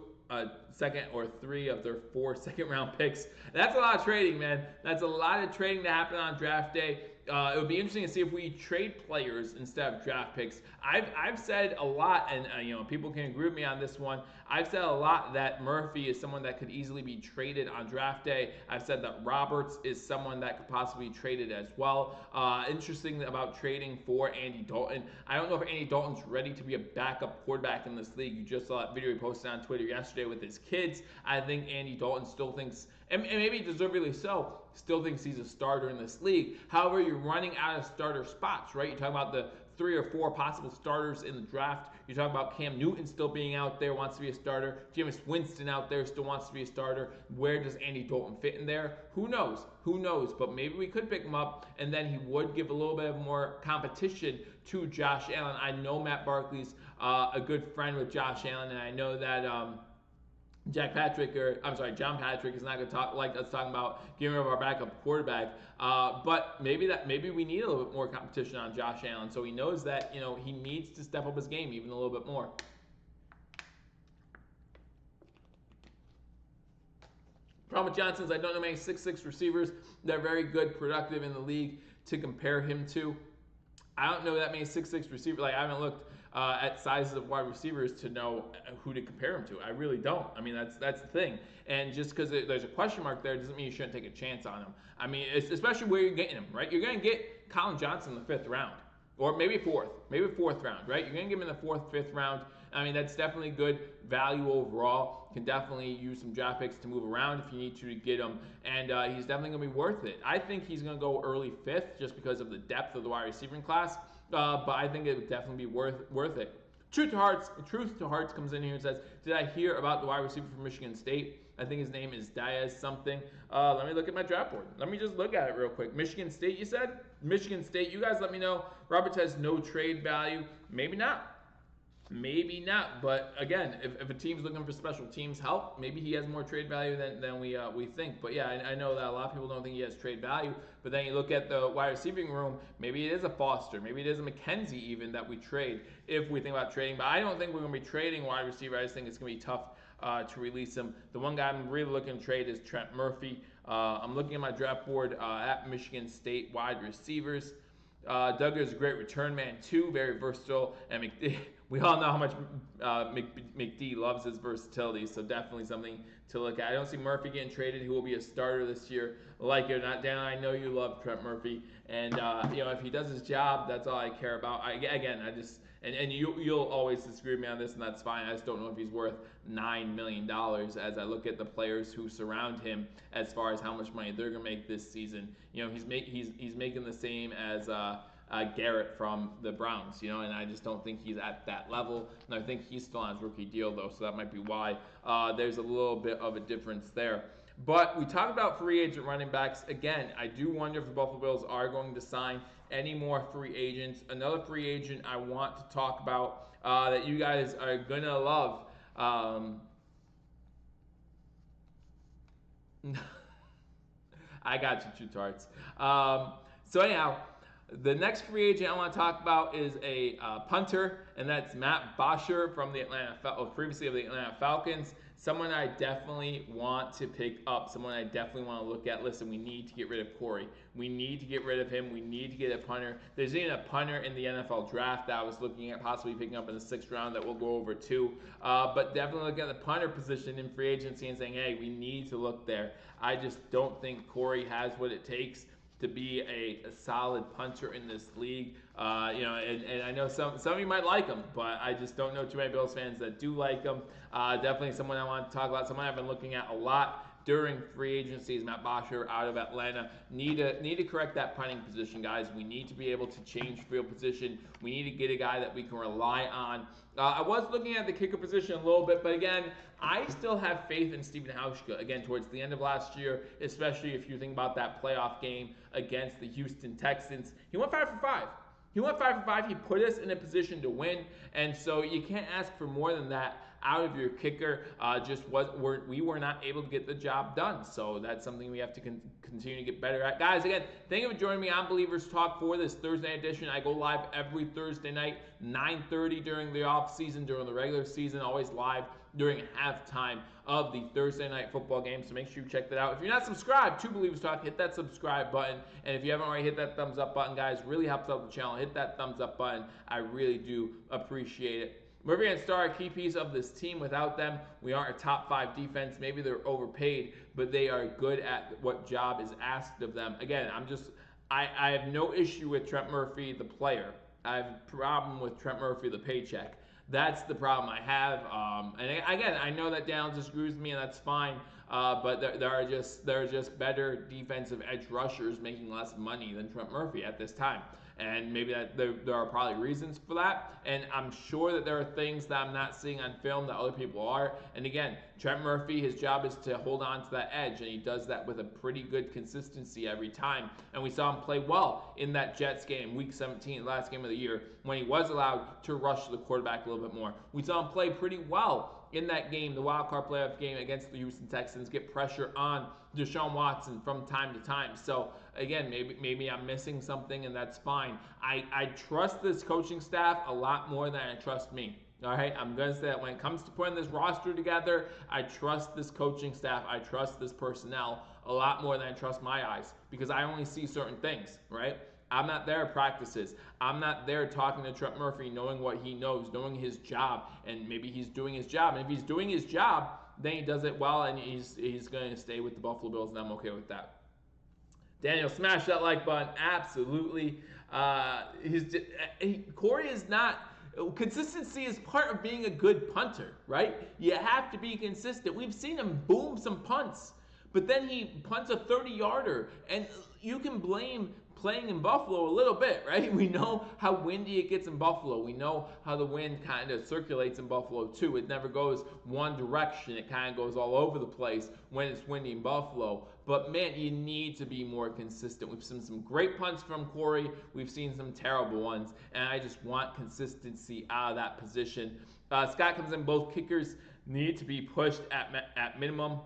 second or 3 of their 4 second round picks. That's a lot of trading, man. That's a lot of trading to happen on draft day. It would be interesting to see if we trade players instead of draft picks. I've said a lot, and people can agree with me on this one. I've said a lot that Murphy is someone that could easily be traded on draft day. I've said that Roberts is someone that could possibly be traded as well. Interesting about trading for Andy Dalton. I don't know if Andy Dalton's ready to be a backup quarterback in this league. You just saw that video he posted on Twitter yesterday with his kids. I think Andy Dalton still thinks, and maybe deservedly so, still thinks he's a starter in this league. However, you're running out of starter spots, right? You're talking about the 3 or 4 possible starters in the draft. You're talking about Cam Newton still being out there, wants to be a starter. Jameis Winston out there still wants to be a starter. Where does Andy Dalton fit in there? Who knows? Who knows? But maybe we could pick him up, and then he would give a little bit of more competition to Josh Allen. I know Matt Barkley's a good friend with Josh Allen, and I know that John Patrick is not going to talk like us talking about getting rid of our backup quarterback. But maybe we need a little bit more competition on Josh Allen, so he knows that he needs to step up his game even a little bit more. Problem with Johnson is I don't know many 6'6" receivers that are very good, productive in the league to compare him to. I don't know that many 6'6" receivers. Like I haven't looked at sizes of wide receivers to know who to compare him to. I really don't. I mean, that's the thing. And just because there's a question mark there doesn't mean you shouldn't take a chance on him. I mean, especially where you're getting him, right? You're going to get Colin Johnson in the 5th round. Or maybe 4th round, right? You're going to give him in the 4th, 5th round. I mean, that's definitely good value overall. Can definitely use some draft picks to move around if you need to get him. And he's definitely going to be worth it. I think he's going to go early 5th just because of the depth of the wide receiving class. But I think it would definitely be worth it. Truth to Hearts comes in here and says, did I hear about the wide receiver from Michigan State? I think his name is Diaz something. Let me look at my draft board. Let me just look at it real quick. Michigan State, you said? Michigan State, you guys let me know. Roberts has no trade value. Maybe not. Maybe not, but again, if a team's looking for special teams help, maybe he has more trade value than we think. But yeah, I know that a lot of people don't think he has trade value. But then you look at the wide receiving room, maybe it is a Foster, maybe it is a McKenzie even that we trade if we think about trading. But I don't think we're going to be trading wide receiver. I just think it's going to be tough to release him. The one guy I'm really looking to trade is Trent Murphy. I'm looking at my draft board at Michigan State wide receivers. Duggar is a great return man too, very versatile, and we all know how much McD loves his versatility, so definitely something to look at. I don't see Murphy getting traded. He will be a starter this year. Like it or not, Dan, I know you love Trent Murphy, and if he does his job, that's all I care about. and you'll always disagree with me on this, and that's fine. I just don't know if he's worth $9 million as I look at the players who surround him as far as how much money they're going to make this season. He's making the same as Garrett from the Browns, and I just don't think he's at that level. And I think he's still on his rookie deal, though, so that might be why there's a little bit of a difference there. But we talked about free agent running backs. Again, I do wonder if the Buffalo Bills are going to sign any more free agents. Another free agent I want to talk about that you guys are going to love. I got you, True Tarts. So anyhow, the next free agent I want to talk about is a punter, and that's Matt Bosher from the previously of the Atlanta Falcons. Someone I definitely want to pick up. Someone I definitely want to look at. Listen, we need to get rid of Corey. We need to get rid of him. We need to get a punter. There's even a punter in the NFL draft that I was looking at possibly picking up in the 6th round that we'll go over too. But definitely looking at the punter position in free agency and saying, hey, we need to look there. I just don't think Corey has what it takes to be a solid punter in this league. And I know some of you might like him, but I just don't know too many Bills fans that do like him. Definitely someone I want to talk about, someone I've been looking at a lot during free agency is Matt Bosher out of Atlanta. Need to correct that punting position, guys. We need to be able to change field position. We need to get a guy that we can rely on. I was looking at the kicker position a little bit, but again, I still have faith in Steven Houska. Again, towards the end of last year, especially if you think about that playoff game against the Houston Texans, he went 5 for 5. He went 5 for 5. He put us in a position to win, and so you can't ask for more than that out of your kicker. We were not able to get the job done, so that's something we have to continue to get better at. Guys, again, thank you for joining me on Believers Talk for this Thursday edition. I go live every Thursday night, 9:30 during the off season, during the regular season, always live during halftime of the Thursday night football game, so make sure you check that out. If you're not subscribed to Believers Talk, hit that subscribe button, and if you haven't already, hit that thumbs up button, guys. Really helps out the channel. Hit that thumbs up button. I really do appreciate it. Murphy and Star, a key piece of this team. Without them, we aren't a top 5 defense. Maybe they're overpaid, but they are good at what job is asked of them. Again, I have no issue with Trent Murphy, the player. I have a problem with Trent Murphy, the paycheck. That's the problem I have. And again, I know that Daniel disagrees with me, and that's fine. But there are just better defensive edge rushers making less money than Trent Murphy at this time. And maybe that there are probably reasons for that. And I'm sure that there are things that I'm not seeing on film that other people are. And again, Trent Murphy, his job is to hold on to that edge, and he does that with a pretty good consistency every time. And we saw him play well in that Jets game, Week 17, last game of the year, when he was allowed to rush the quarterback a little bit more. We saw him play pretty well in that game, the wild card playoff game against the Houston Texans, get pressure on Deshaun Watson from time to time. So again, maybe I'm missing something, and that's fine. I trust this coaching staff a lot more than I trust me. All right, I'm going to say that when it comes to putting this roster together, I trust this coaching staff. I trust this personnel a lot more than I trust my eyes, because I only see certain things, right? I'm not there at practices. I'm not there talking to Trent Murphy, knowing what he knows, knowing his job, and maybe he's doing his job. And if he's doing his job, then he does it well, and he's going to stay with the Buffalo Bills, and I'm okay with that. Daniel, smash that like button. Absolutely. Corey is not... Consistency is part of being a good punter, right? You have to be consistent. We've seen him boom some punts, but then he punts a 30-yarder, and you can blame playing in Buffalo a little bit, right? We know how windy it gets in Buffalo. We know how the wind kind of circulates in Buffalo too. It never goes one direction. It kind of goes all over the place when it's windy in Buffalo. But man, you need to be more consistent. We've seen some great punts from Corey. We've seen some terrible ones, and I just want consistency out of that position. Scott comes in. Both kickers need to be pushed at minimum.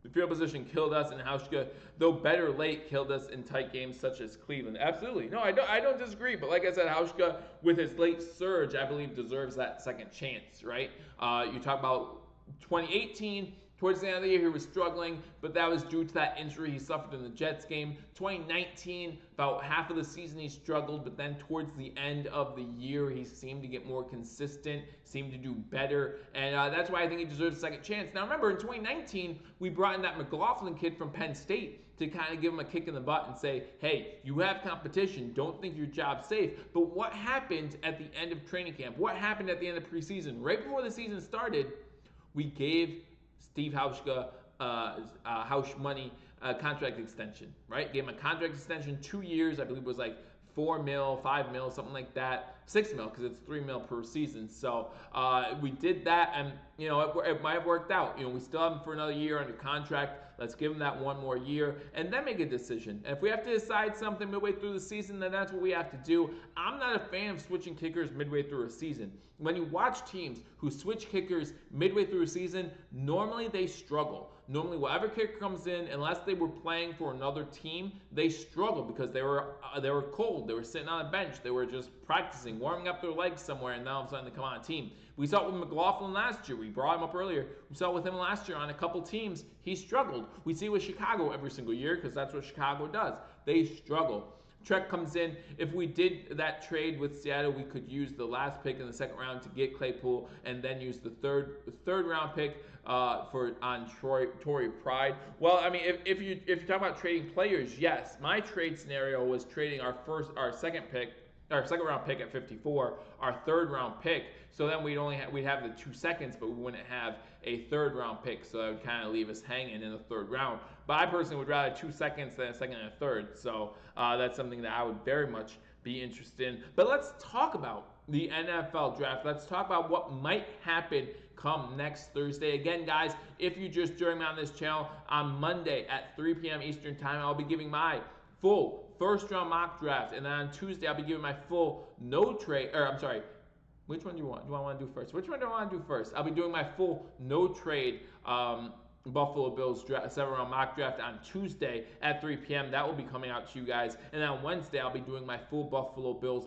The field position killed us, and Houska, though better late, killed us in tight games such as Cleveland. Absolutely. No, I don't disagree. But like I said, Houska, with his late surge, I believe deserves that second chance, right? You talk about 2018, Towards the end of the year, he was struggling, but that was due to that injury he suffered in the Jets game. 2019, about half of the season he struggled, but then towards the end of the year, he seemed to get more consistent, seemed to do better, and that's why I think he deserves a second chance. Now remember, in 2019, we brought in that McLaughlin kid from Penn State to kind of give him a kick in the butt and say, hey, you have competition, don't think your job's safe. But what happened at the end of training camp? What happened at the end of preseason? Right before the season started, we gave Steve Houska House money contract extension, right? Gave him a contract extension, 2 years. I believe it was like 4 mil, 5 mil, something like that. 6 mil because it's 3 mil per season. So we did that, and it might have worked out. We still have him for another year under contract. Let's give him that 1 more year and then make a decision. And if we have to decide something midway through the season, then that's what we have to do. I'm not a fan of switching kickers midway through a season. When you watch teams who switch kickers midway through a season, normally they struggle. Normally, whatever kicker comes in, unless they were playing for another team, they struggle because they were cold. They were sitting on a bench. They were just practicing, warming up their legs somewhere, and now all of a sudden they come on a team. We saw it with McLaughlin last year. We brought him up earlier. We saw it with him last year on a couple teams. He struggled. We see it with Chicago every single year because that's what Chicago does. They struggle. Trek comes in. If we did that trade with Seattle, we could use the last pick in the second round to get Claypool, and then use the third round pick on Torrey Pride. Well, I mean, if you talk about trading players, yes, my trade scenario was trading our second round pick at 54, our third round pick. So then we'd have the 2 seconds, but we wouldn't have a third round pick. So that would kind of leave us hanging in the third round. But I personally would rather 2 seconds than a second and a third. So that's something that I would very much be interested in. But let's talk about the NFL draft. Let's talk about what might happen come next Thursday. Again, guys, if you just joined me on this channel, on Monday at 3 p.m. Eastern time, I'll be giving my full first round mock draft. And then on Tuesday, I'll be giving my full which one do I want to do first? Which one do I want to do first? I'll be doing my full no trade Buffalo Bills 7-round mock draft on Tuesday at 3 p.m. That will be coming out to you guys. And then on Wednesday, I'll be doing my full Buffalo Bills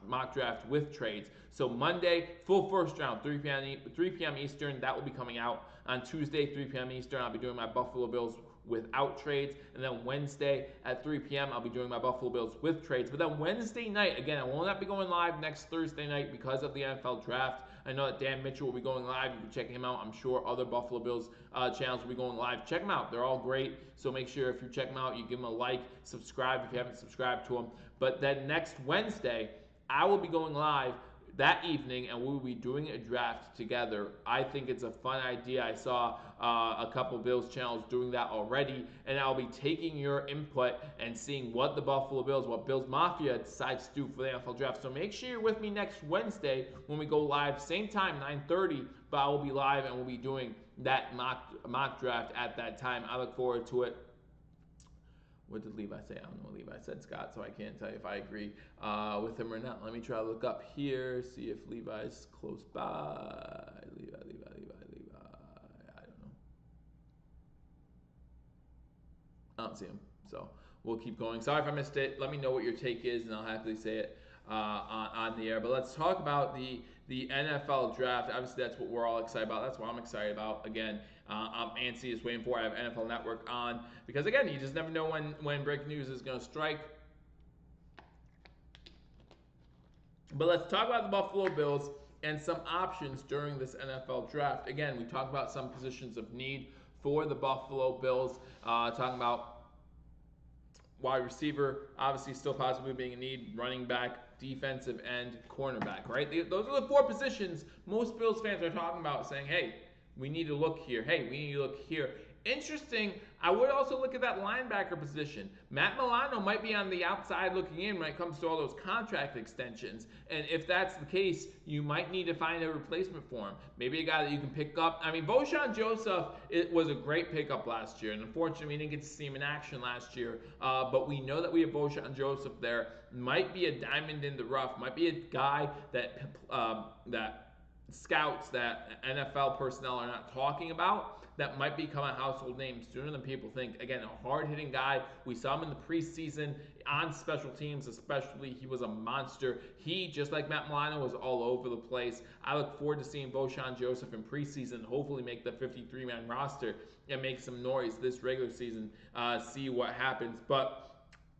mock draft with trades. So Monday, full first round, 3 p.m. Eastern. That will be coming out. On Tuesday, 3 p.m. Eastern, I'll be doing my Buffalo Bills without trades. And then Wednesday at 3 p.m. I'll be doing my Buffalo Bills with trades. But then Wednesday night, again, I will not be going live next Thursday night because of the NFL draft. I know that Dan Mitchell will be going live. You can check him out. I'm sure other Buffalo Bills channels will be going live. Check them out. They're all great. So make sure if you check them out, you give them a like, subscribe if you haven't subscribed to them. But then next Wednesday, I will be going live that evening, and we will be doing a draft together. I think it's a fun idea. I saw a couple Bills channels doing that already, and I'll be taking your input and seeing what the Buffalo Bills, what Bills Mafia decides to do for the NFL draft. So make sure you're with me next Wednesday when we go live, same time, 9:30, but I will be live and we'll be doing that mock draft at that time. I look forward to it. What did Levi say? I don't know what Levi said, Scott, so I can't tell you if I agree with him or not. Let me try to look up here, see if Levi's close by. Levi. I don't know. I don't see him, so we'll keep going. Sorry if I missed it. Let me know what your take is, and I'll happily say it on the air. But let's talk about the NFL draft. Obviously, that's what we're all excited about. That's what I'm excited about. Again, I'm antsy, just waiting for it. I have NFL Network on because, again, you just never know when breaking news is going to strike. But let's talk about the Buffalo Bills and some options during this NFL draft. Again, we talk about some positions of need for the Buffalo Bills. Talking about wide receiver, obviously still possibly being a need, running back, defensive end, cornerback, right? Those are the 4 positions most Bills fans are talking about, saying, hey, we need to look here. Hey, we need to look here. Interesting, I would also look at that linebacker position. Matt Milano might be on the outside looking in when it comes to all those contract extensions. And if that's the case, you might need to find a replacement for him. Maybe a guy that you can pick up. I mean, Bosher Joseph, it was a great pickup last year. And unfortunately, we didn't get to see him in action last year. But we know that we have Bosher Joseph there. Might be a diamond in the rough. Might be a guy that scouts, that NFL personnel are not talking about, that might become a household name sooner than people think. Again, a hard-hitting guy. We saw him in the preseason on special teams, especially. He was a monster. He, just like Matt Milano, was all over the place. I look forward to seeing Bosher Joseph in preseason, hopefully make the 53-man roster and make some noise this regular season. See what happens, but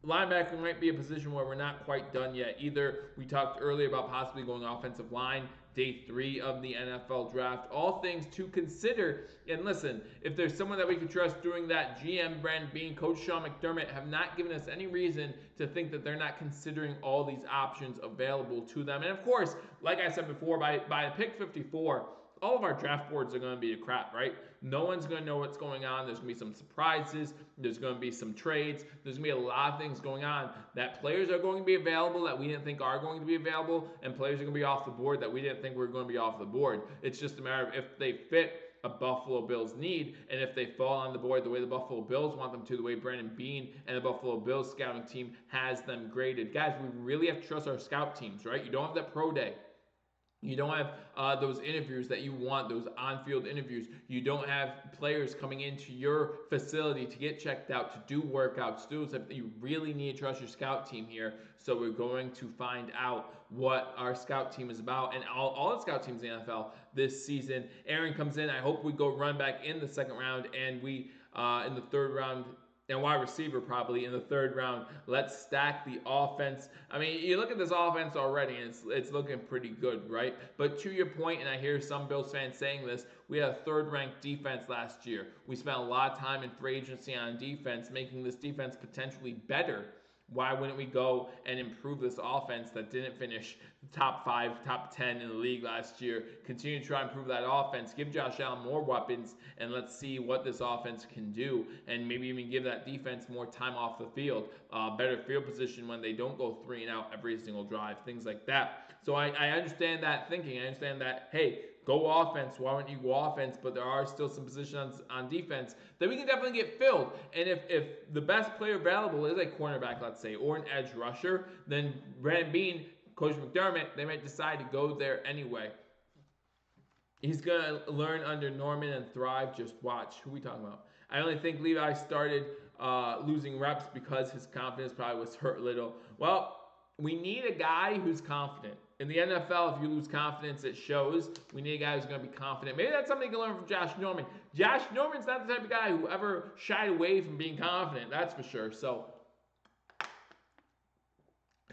linebacker might be a position where we're not quite done yet either. We talked earlier about possibly going offensive line, day 3 of the NFL draft. All things to consider. And listen, if there's someone that we can trust doing that, GM Brandon Beane, Coach Sean McDermott have not given us any reason to think that they're not considering all these options available to them. And of course, like I said before, by pick 54, all of our draft boards are going to be a crap, right? No one's going to know what's going on. There's going to be some surprises. There's going to be some trades. There's going to be a lot of things going on. That players are going to be available that we didn't think are going to be available, and players are going to be off the board that we didn't think were going to be off the board. It's just a matter of if they fit a Buffalo Bills need, and if they fall on the board the way the Buffalo Bills want them to, the way Brandon Beane and the Buffalo Bills scouting team has them graded. Guys, we really have to trust our scout teams, right? You don't have that pro day. You don't have those interviews that you want, those on-field interviews. You don't have players coming into your facility to get checked out, to do workouts, to do stuff. You really need to trust your scout team here. So we're going to find out what our scout team is about, and all the scout teams in the NFL this season. Aaron comes in. I hope we go run back in the second round, and we in the third round, and wide receiver probably in the third round. Let's stack the offense. I mean, you look at this offense already, and it's looking pretty good, right? But to your point, and I hear some Bills fans saying this, we had a third-ranked defense last year. We spent a lot of time in free agency on defense, making this defense potentially better. Why wouldn't we go and improve this offense that didn't finish top 5, top 10 in the league last year? Continue to try and improve that offense. Give Josh Allen more weapons, and let's see what this offense can do. And maybe even give that defense more time off the field. Better field position when they don't go 3 and out every single drive. Things like that. So I understand that thinking. I understand that, hey, go offense. Why wouldn't you go offense? But there are still some positions on defense that we can definitely get filled. And if the best player available is a cornerback, let's say, or an edge rusher, then Brandon Beane, Coach McDermott, they might decide to go there anyway. He's going to learn under Norman and thrive. Just watch. Who are we talking about? I only think Levi started losing reps because his confidence probably was hurt a little. Well, we need a guy who's confident. In the NFL, if you lose confidence, it shows. We need a guy who's going to be confident. Maybe that's something you can learn from Josh Norman. Josh Norman's not the type of guy who ever shied away from being confident. That's for sure. So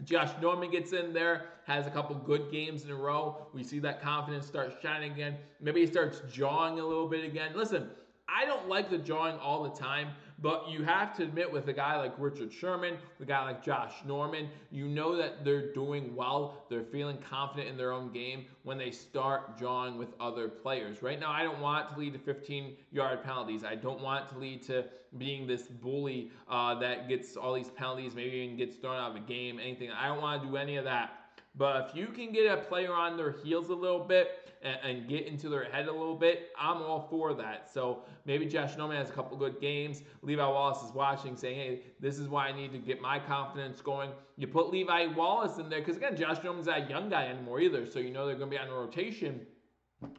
Josh Norman gets in there, has a couple good games in a row. We see that confidence start shining again. Maybe he starts jawing a little bit again. Listen, I don't like the jawing all the time, but you have to admit with a guy like Richard Sherman, a guy like Josh Norman, you know that they're doing well. They're feeling confident in their own game when they start jawing with other players. Right now, I don't want it to lead to 15-yard penalties. I don't want it to lead to being this bully that gets all these penalties, maybe even gets thrown out of a game, anything. I don't want to do any of that. But if you can get a player on their heels a little bit and get into their head a little bit, I'm all for that. So maybe Josh Norman has a couple good games. Levi Wallace is watching, saying, hey, this is why I need to get my confidence going. You put Levi Wallace in there, because again, Josh Norman's not a young guy anymore either, so you know they're going to be on a rotation.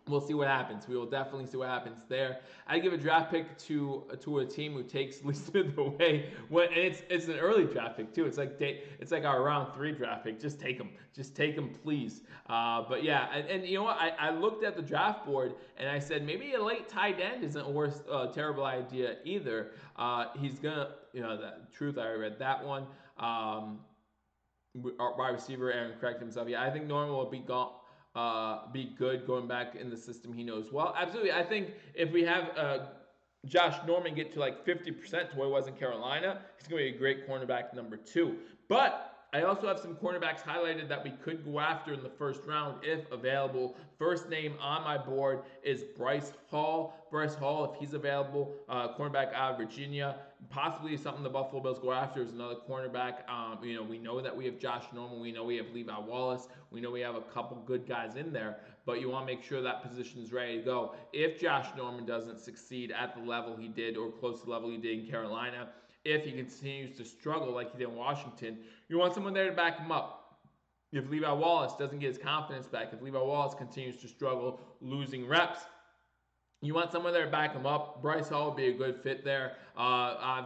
We'll see what happens. We will definitely see what happens there. I give a draft pick to a team who takes Lee Smith away. And it's an early draft pick too. It's like our round 3 draft pick. Just take him, please. But yeah, and you know what? I looked at the draft board and I said maybe a late tight end isn't a terrible idea either. He's gonna, the truth. I read that one. Wide receiver Aaron corrected himself. Yeah, I think Norman will be good going back in the system he knows well. Absolutely. I think if we have Josh Norman get to like 50% to what he was in Carolina, he's going to be a great cornerback number 2. But I also have some cornerbacks highlighted that we could go after in the first round if available. First name on my board is Bryce Hall. Bryce Hall, if he's available, cornerback out of Virginia. Possibly something the Buffalo Bills go after is another cornerback. We know that we have Josh Norman. We know we have Levi Wallace. We know we have a couple good guys in there, but you want to make sure that position is ready to go. If Josh Norman doesn't succeed at the level he did or close to the level he did in Carolina, if he continues to struggle like he did in Washington, you want someone there to back him up. If Levi Wallace doesn't get his confidence back, if Levi Wallace continues to struggle losing reps, You want someone there to back him up. Bryce Hall would be a good fit there.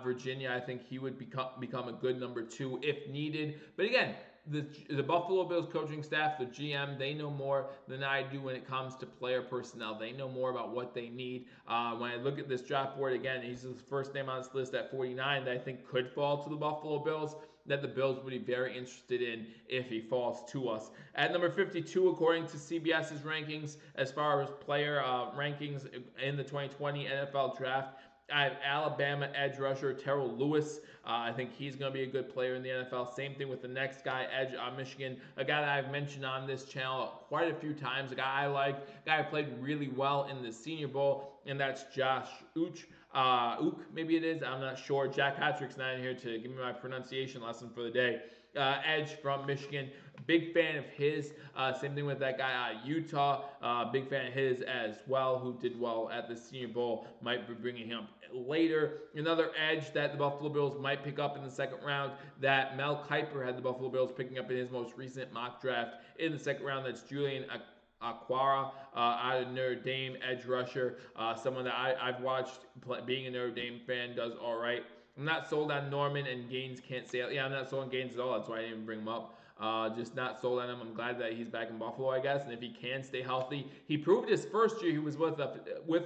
Virginia, I think he would become a good number 2 if needed. But again, the Buffalo Bills coaching staff, the GM, they know more than I do when it comes to player personnel. They know more about what they need. When I look at this draft board again, he's the first name on this list at 49 that I think could fall to the Buffalo Bills, that the Bills would be very interested in if he falls to us. At number 52, according to CBS's rankings, as far as player rankings in the 2020 NFL Draft, I have Alabama edge rusher Terrell Lewis. I think he's going to be a good player in the NFL. Same thing with the next guy, edge Michigan, a guy that I've mentioned on this channel quite a few times, a guy I like, a guy who played really well in the Senior Bowl, and that's Josh Uch. Ook, maybe it is. I'm not sure. Jack Patrick's not in here to give me my pronunciation lesson for the day. Edge from Michigan. Big fan of his. Same thing with that guy out of Utah. Big fan of his as well, who did well at the Senior Bowl. Might be bringing him later. Another edge that the Buffalo Bills might pick up in the second round, that Mel Kiper had the Buffalo Bills picking up in his most recent mock draft in the second round. That's Julian Aquara out of Notre Dame, edge rusher, someone that I've watched being a Notre Dame fan, does all right. I'm not sold on Norman, and Gaines can't say it. Yeah, I'm not sold on Gaines at all. That's why I didn't even bring him up. Just not sold on him. I'm glad that he's back in Buffalo, I guess. And if he can stay healthy, he proved his first year he was with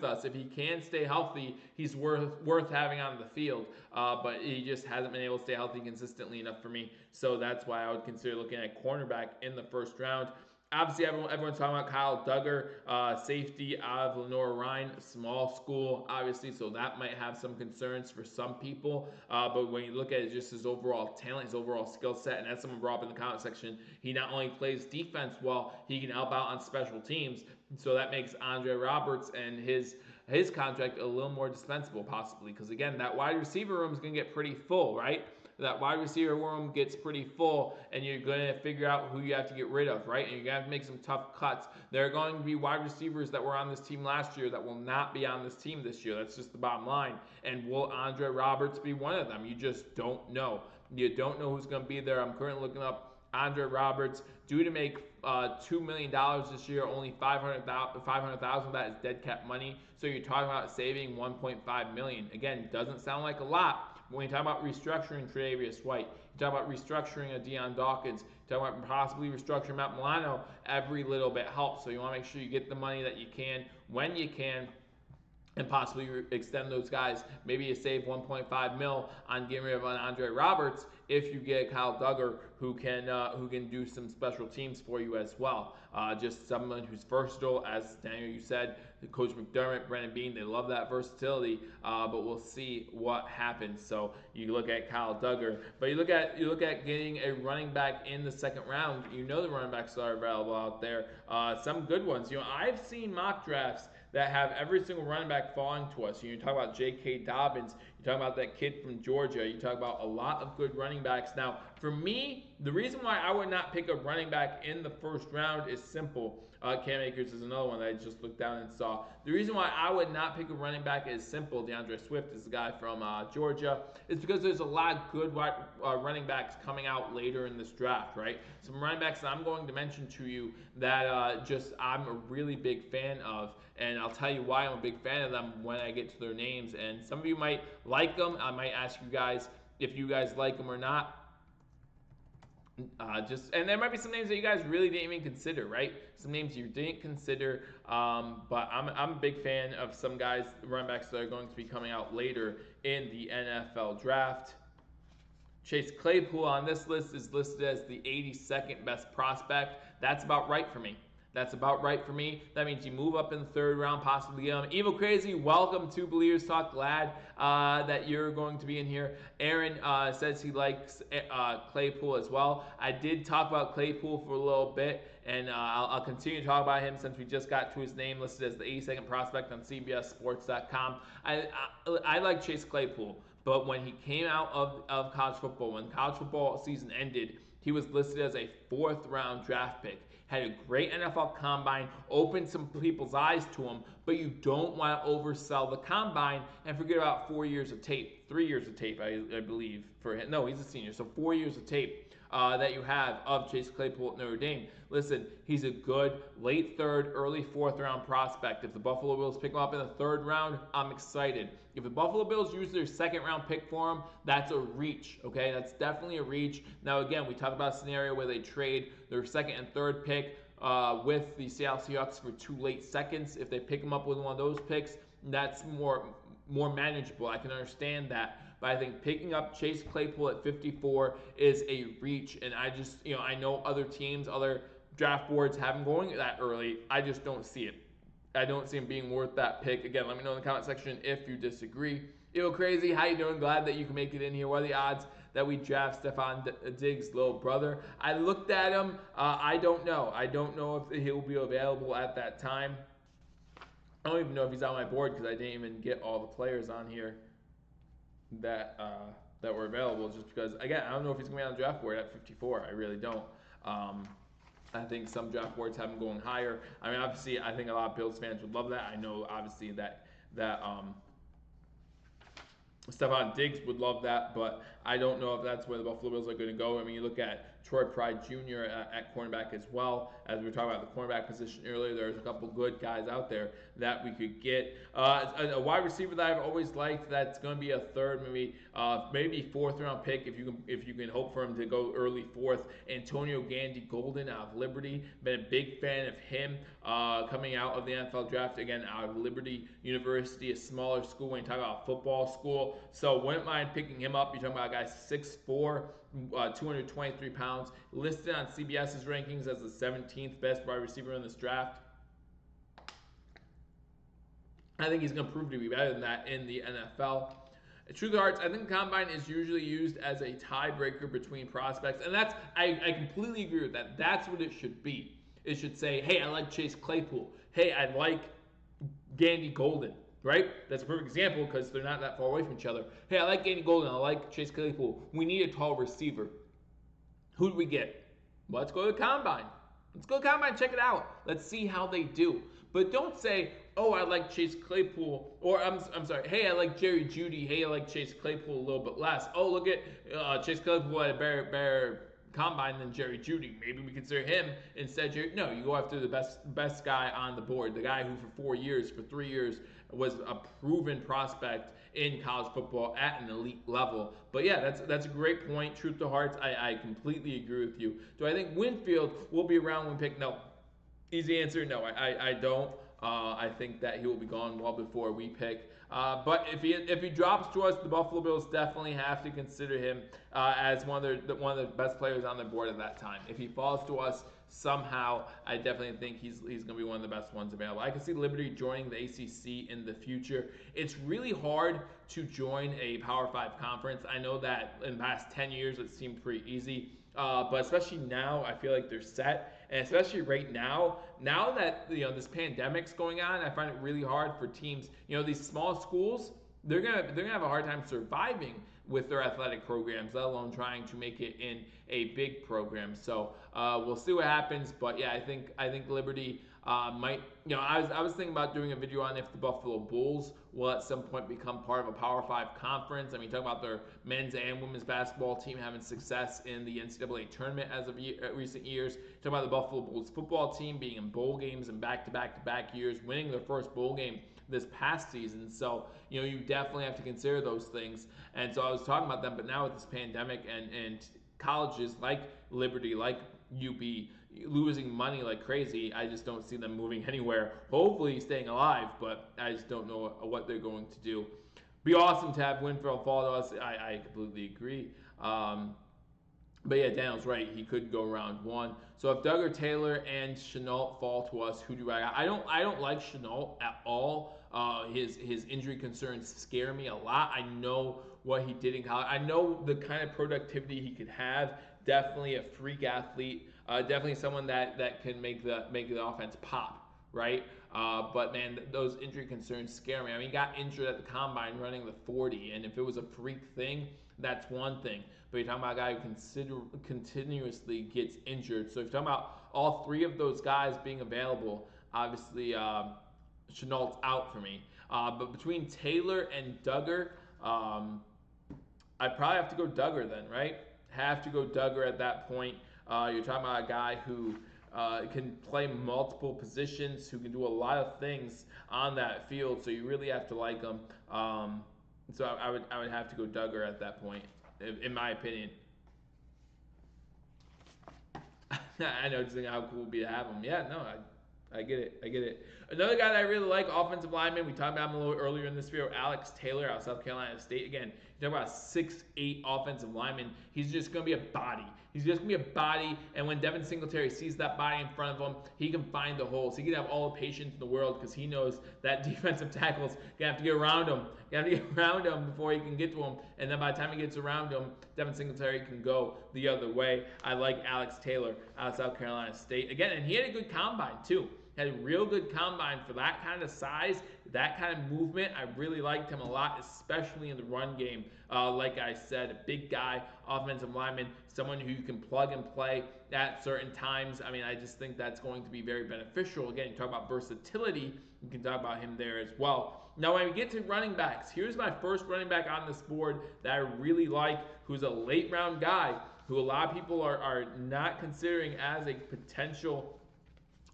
us. If he can stay healthy, he's worth having on the field. But he just hasn't been able to stay healthy consistently enough for me. So that's why I would consider looking at cornerback in the first round. Obviously, everyone's talking about Kyle Duggar, safety out of Lenore-Rhyne, small school, obviously, so that might have some concerns for some people. But when you look at it, just his overall talent, his overall skill set, and as someone brought up in the comment section, he not only plays defense well, he can help out on special teams. So that makes Andre Roberts and his contract a little more dispensable, possibly, because again, that wide receiver room is going to get pretty full, right? That wide receiver room gets pretty full, and you're going to figure out who you have to get rid of, right? And you're going to have to make some tough cuts. There are going to be wide receivers that were on this team last year that will not be on this team this year. That's just the bottom line. And will Andre Roberts be one of them? You just don't know. You don't know who's going to be there. I'm currently looking up Andre Roberts, due to make $2 million this year. Only $500,000 of that is dead cap money. So you're talking about saving $1.5 million. Again, doesn't sound like a lot. When you talk about restructuring Tre'Davious White, you talk about restructuring a Deion Dawkins, you talk about possibly restructuring Matt Milano, every little bit helps. So you want to make sure you get the money that you can when you can, and possibly extend those guys. Maybe you save 1.5 mil on getting rid of an Andre Roberts if you get Kyle Duggar, who can do some special teams for you as well. Just someone who's versatile, as Daniel, you said. Coach McDermott, Brandon Beane, they love that versatility. But we'll see what happens. So you look at Kyle Duggar, but you look at getting a running back in the second round. You know the running backs are available out there. Some good ones. I've seen mock drafts that have every single running back falling to us. You talk about J.K. Dobbins. You talk about that kid from Georgia. You talk about a lot of good running backs. Now, for me, the reason why I would not pick a running back in the first round is simple. Cam Akers is another one that I just looked down and saw. The reason why I would not pick a running back is simple. DeAndre Swift is the guy from Georgia. It's because there's a lot of good running backs coming out later in this draft, right? Some running backs that I'm going to mention to you that I'm a really big fan of. And I'll tell you why I'm a big fan of them when I get to their names. And some of you might like them. I might ask you guys if you guys like them or not. And there might be some names that you guys really didn't even consider, right? Some names you didn't consider, but I'm a big fan of some guys, running backs that are going to be coming out later in the NFL draft. Chase Claypool on this list is listed as the 82nd best prospect. That's about right for me. That means you move up in the third round, possibly get him. Evil Crazy, welcome to Billievers Talk. Glad that you're going to be in here. Aaron says he likes Claypool as well. I did talk about Claypool for a little bit, and I'll continue to talk about him since we just got to his name listed as the 82nd prospect on CBSSports.com. I like Chase Claypool, but when he came out of college football, when college football season ended, he was listed as a 4th round draft pick. Had a great NFL combine, opened some people's eyes to him, but you don't want to oversell the combine and forget about 4 years of tape, 3 years of tape, I believe, for him. No, he's a senior, so 4 years of tape. that you have of Chase Claypool at Notre Dame. Listen, he's a good late third, early fourth round prospect. If the Buffalo Bills pick him up in the third round, I'm excited. If the Buffalo Bills use their second round pick for him, that's a reach, okay? That's definitely a reach. Now, again, we talked about a scenario where they trade their second and third pick with the Seattle Seahawks for 2 late seconds. If they pick him up with one of those picks, that's more manageable. I can understand that. But I think picking up Chase Claypool at 54 is a reach. And I just, I know other teams, other draft boards have him going that early. I just don't see it. I don't see him being worth that pick. Again, let me know in the comment section if you disagree. Yo, Crazy, how you doing? Glad that you can make it in here. What are the odds that we draft Stefon Diggs' little brother? I looked at him. I don't know. I don't know if he'll be available at that time. I don't even know if he's on my board because I didn't even get all the players on here that were available. Just because, again, I don't know if he's going to be on the draft board at 54. I really don't. I think some draft boards have him going higher. I mean, obviously, I think a lot of Bills fans would love that. I know, obviously, that Stefon Diggs would love that, but I don't know if that's where the Buffalo Bills are going to go. I mean, you look at Troy Pride Jr. At cornerback as well. As we were talking about the cornerback position earlier, there's a couple good guys out there that we could get. A wide receiver that I've always liked that's going to be a third, maybe fourth round pick if you can hope for him to go early fourth. Antonio Gandy Golden out of Liberty. Been a big fan of him coming out of the NFL draft. Again, out of Liberty University, a smaller school when you talk about football school. So wouldn't mind picking him up. You're talking about a guy 6'4", 223 pounds, listed on CBS's rankings as the 17th best wide receiver in this draft. I think he's going to prove to be better than that in the NFL. Truth or hearts, I think the combine is usually used as a tiebreaker between prospects, and I completely agree with that. That's what it should be. It should say, hey, I like Chase Claypool. Hey, I like Gandy Golden, right? That's a perfect example because they're not that far away from each other. Hey, I like Gandy Golden. I like Chase Claypool. We need a tall receiver. Who do we get? Well, let's go to the combine. Let's go to the combine, check it out. Let's see how they do. But don't say, oh, I like Chase Claypool, or I'm sorry, hey, I like Jerry Jeudy. Hey, I like Chase Claypool a little bit less. Oh, look at Chase Claypool at a better combine than Jerry Jeudy. Maybe we consider him instead. No, you go after the best guy on the board, the guy who for 3 years was a proven prospect in college football at an elite level. But yeah, that's a great point. Truth to hearts, I completely agree with you. Do I think Winfield will be around when we pick? No. Easy answer, no. I don't. I think that he will be gone well before we pick. But if he drops to us, the Buffalo Bills definitely have to consider him as one of the best players on their board at that time. If he falls to us somehow, I definitely think he's going to be one of the best ones available. I can see Liberty joining the ACC in the future. It's really hard to join a Power 5 conference. I know that in the past 10 years it seemed pretty easy. But especially now, I feel like they're set, and especially right now that this pandemic's going on, I find it really hard for teams. These small schools, they're gonna have a hard time surviving with their athletic programs, let alone trying to make it in a big program. So we'll see what happens. But yeah, I think Liberty might. I was thinking about doing a video on if the Buffalo Bulls will at some point become part of a Power 5 conference. I mean, talk about their men's and women's basketball team having success in the NCAA tournament as of recent years. Talk about the Buffalo Bulls football team being in bowl games and back-to-back years, winning their first bowl game this past season. So, you definitely have to consider those things. And so I was talking about them, but now with this pandemic and colleges like Liberty, like UB, losing money like crazy, I just don't see them moving anywhere. Hopefully staying alive, but I just don't know what they're going to do. Be awesome to have Winfield fall to us. I completely agree. But yeah, Daniel's right. He could go round one. So if Duggar Taylor and Shenault fall to us, who do I got? I don't like Shenault at all. His injury concerns scare me a lot. I know what he did in college. I know the kind of productivity he could have. Definitely a freak athlete. Definitely someone that can make the offense pop, right? But man, those injury concerns scare me. I mean, he got injured at the combine running the 40, and if it was a freak thing, that's one thing. But you're talking about a guy who continuously gets injured. So if you're talking about all three of those guys being available, obviously Shenault's out for me. But between Taylor and Duggar, I'd probably have to go Duggar then, right? have to go Duggar at that point. You're talking about a guy who can play multiple positions, who can do a lot of things on that field. So you really have to like him. So I would have to go Duggar at that point, in my opinion. I know, just think how cool it would be to have him. Yeah, no, I get it. I get it. Another guy that I really like, offensive lineman, we talked about him a little earlier in this video, Alex Taylor out of South Carolina State. Again, you talk about a 6'8" offensive lineman. He's just going to be a body. He's just going to be a body, and when Devin Singletary sees that body in front of him, he can find the holes. He can have all the patience in the world because he knows that defensive tackle's going to have to get around him. Got to get around him before he can get to him, and then by the time he gets around him, Devin Singletary can go the other way. I like Alex Taylor out of South Carolina State. Again, and he had a good combine, too. Had a real good combine for that kind of size, that kind of movement. I really liked him a lot, especially in the run game. Like I said, a big guy, offensive lineman, someone who you can plug and play at certain times. I mean, I just think that's going to be very beneficial. Again, you talk about versatility, you can talk about him there as well. Now, when we get to running backs, here's my first running back on this board that I really like, who's a late round guy, who a lot of people are not considering as a potential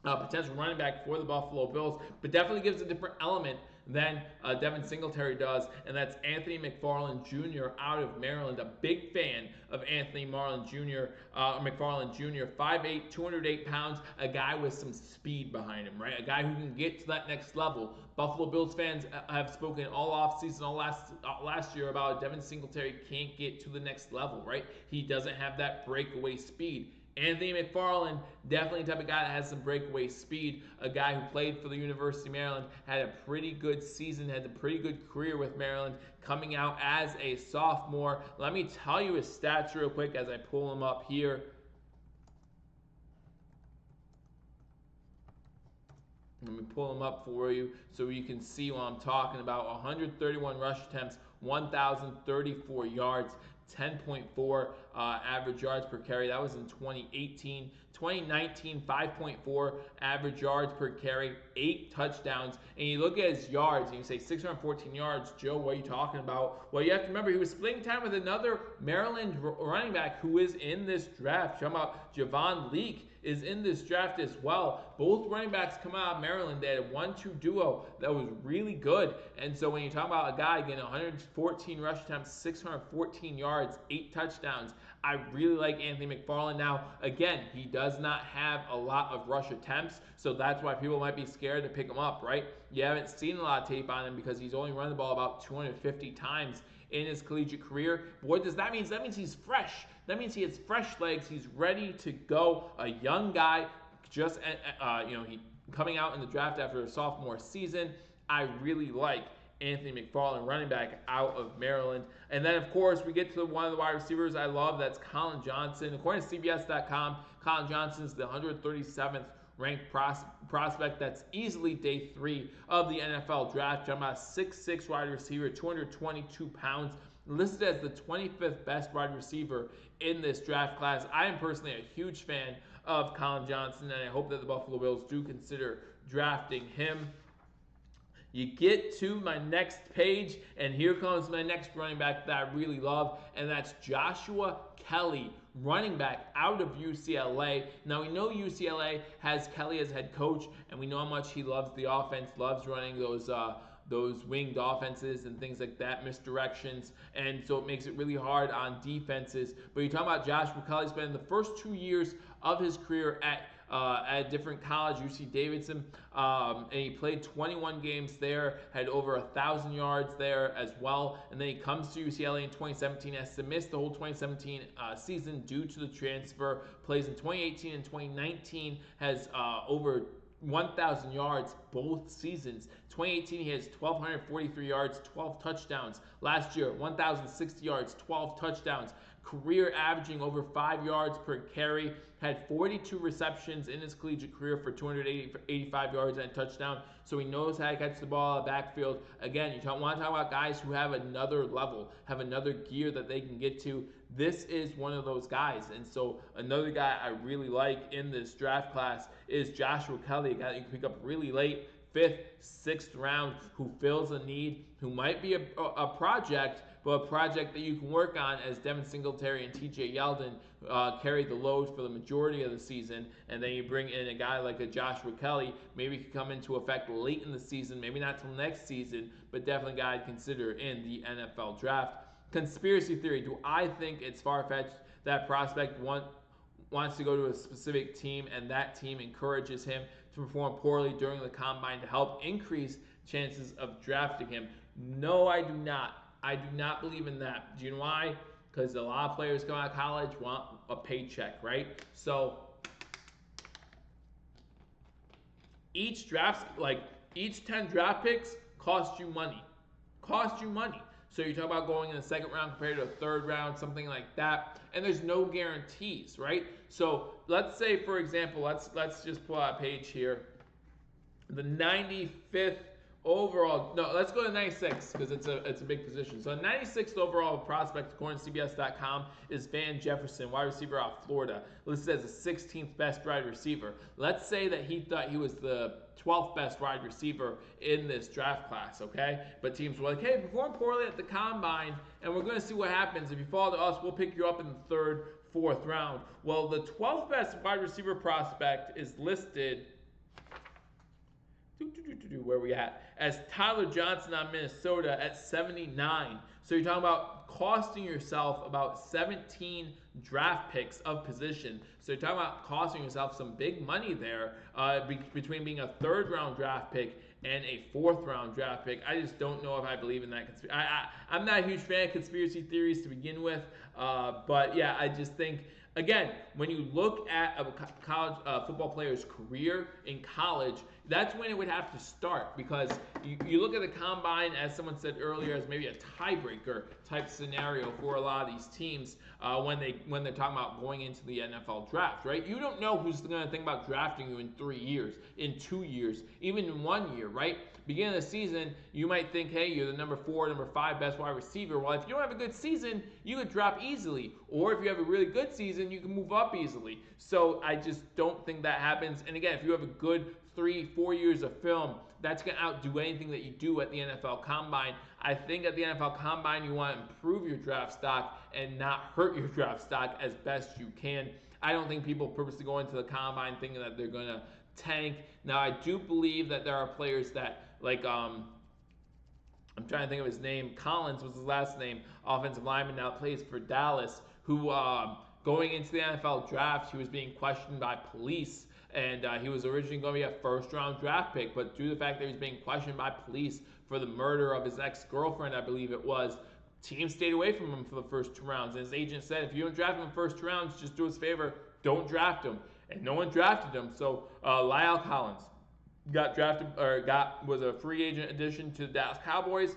running back for the Buffalo Bills, but definitely gives a different element than Devin Singletary does, and that's Anthony McFarland Jr. out of Maryland. A big fan of Anthony McFarland Jr. 5'8", 208 pounds, a guy with some speed behind him, right? A guy who can get to that next level. Buffalo Bills fans have spoken all offseason, all last year about Devin Singletary can't get to the next level, right? He doesn't have that breakaway speed. Anthony McFarland, definitely the type of guy that has some breakaway speed, a guy who played for the University of Maryland, had a pretty good season, had a pretty good career with Maryland, coming out as a sophomore. Let me tell you his stats real quick as I pull him up here. Let me pull them up for you so you can see what I'm talking about. 131 rush attempts, 1,034 yards, 10.4 average yards per carry. That was in 2018. 2019, 5.4 average yards per carry, 8 touchdowns. And you look at his yards and you say 614 yards. Joe, what are you talking about? Well, you have to remember he was splitting time with another Maryland running back who is in this draft. You're talking about Javon Leake is in this draft as well. Both running backs come out of Maryland. They had a 1-2 duo that was really good. And so when you talk about a guy getting 114 rush attempts, 614 yards, 8 touchdowns, I really like Anthony McFarland. Now, again, he does not have a lot of rush attempts, so that's why people might be scared to pick him up, right? You haven't seen a lot of tape on him because he's only run the ball about 250 times in his collegiate career. What does that mean? That means he's fresh. That means he has fresh legs. He's ready to go. A young guy, just he coming out in the draft after a sophomore season. I really like Anthony McFarland, running back out of Maryland. And then, of course, we get to one of the wide receivers I love. That's Colin Johnson. According to CBS.com, Colin Johnson is the 137th ranked prospect. That's easily day 3 of the NFL draft. I'm about a 6'6" wide receiver, 222 pounds, listed as the 25th best wide receiver in this draft class. I am personally a huge fan of Colin Johnson, and I hope that the Buffalo Bills do consider drafting him. You get to my next page, and here comes my next running back that I really love, and that's Joshua Kelly, running back out of UCLA. Now, we know UCLA has Kelly as head coach, and we know how much he loves the offense, loves running those winged offenses and things like that, misdirections, and so it makes it really hard on defenses. But you're talking about Joshua Kelly spending the first 2 years of his career at a different college, UC Davidson, and he played 21 games there, had over 1,000 yards there as well, and then he comes to UCLA in 2017, has to miss the whole 2017 season due to the transfer, plays in 2018 and 2019, has over 1,000 yards both seasons. 2018, he has 1,243 yards, 12 touchdowns. Last year, 1,060 yards, 12 touchdowns. Career averaging over 5 yards per carry. Had 42 receptions in his collegiate career for 285 yards and a touchdown. So he knows how to catch the ball out of the backfield. Again, you want to talk about guys who have another level, have another gear that they can get to. This is one of those guys. And so another guy I really like in this draft class is Joshua Kelly, a guy that you can pick up really late, 5th, 6th round, who fills a need, who might be a project, but a project that you can work on as Devin Singletary and TJ Yeldon carry the load for the majority of the season, and then you bring in a guy like a Joshua Kelly, maybe could come into effect late in the season, maybe not till next season, but definitely a guy I'd consider in the NFL draft. Conspiracy theory, do I think it's far-fetched that prospect wants to go to a specific team and that team encourages him to perform poorly during the combine to help increase chances of drafting him? No, I do not. I do not believe in that. Do you know why? Because a lot of players come out of college want a paycheck, right? So each 10 draft picks cost you money. Cost you money. So you talk about going in the second round compared to a third round, something like that, and there's no guarantees, right? So let's say, for example, let's just pull out a page here. The 95th overall, no, let's go to 96 because it's a big position. So 96th overall prospect, according to CBS.com, is Van Jefferson, wide receiver out of Florida, listed as the 16th best wide receiver. Let's say that he thought he was the 12th best wide receiver in this draft class, okay? But teams were like, hey, perform poorly at the combine, and we're going to see what happens. If you fall to us, we'll pick you up in the third, fourth round. Well, the 12th best wide receiver prospect is listed, where are we at? As Tyler Johnson on Minnesota at 79. So you're talking about costing yourself about 17 draft picks of position. So you're talking about costing yourself some big money there between being a third round draft pick and a fourth round draft pick. I just don't know if I believe in that. I'm not a huge fan of conspiracy theories to begin with, but yeah, I just think, again, when you look at a college football player's career in college, that's when it would have to start, because you look at the combine, as someone said earlier, as maybe a tiebreaker type scenario for a lot of these teams when they're talking about going into the NFL draft, right? You don't know who's going to think about drafting you in 3 years, in 2 years, even in 1 year, right? Beginning of the season, you might think, hey, you're the number 4, number 5 best wide receiver. Well, if you don't have a good season, you could drop easily. Or if you have a really good season, you can move up easily. So I just don't think that happens. And again, if you have a good 3-4 years of film, that's going to outdo anything that you do at the NFL Combine. I think at the NFL Combine, you want to improve your draft stock and not hurt your draft stock as best you can. I don't think people purposely go into the Combine thinking that they're going to tank. Now, I do believe that there are players that, like, I'm trying to think of his name. Collins was his last name, offensive lineman, now plays for Dallas, who going into the NFL draft, he was being questioned by police. And he was originally going to be a first-round draft pick, but due to the fact that he was being questioned by police for the murder of his ex-girlfriend, I believe it was, teams stayed away from him for the first 2 rounds. And his agent said, if you don't draft him in the first 2 rounds, just do us a favor, don't draft him. And no one drafted him. So Lyle Collins got drafted, or was a free agent addition to the Dallas Cowboys,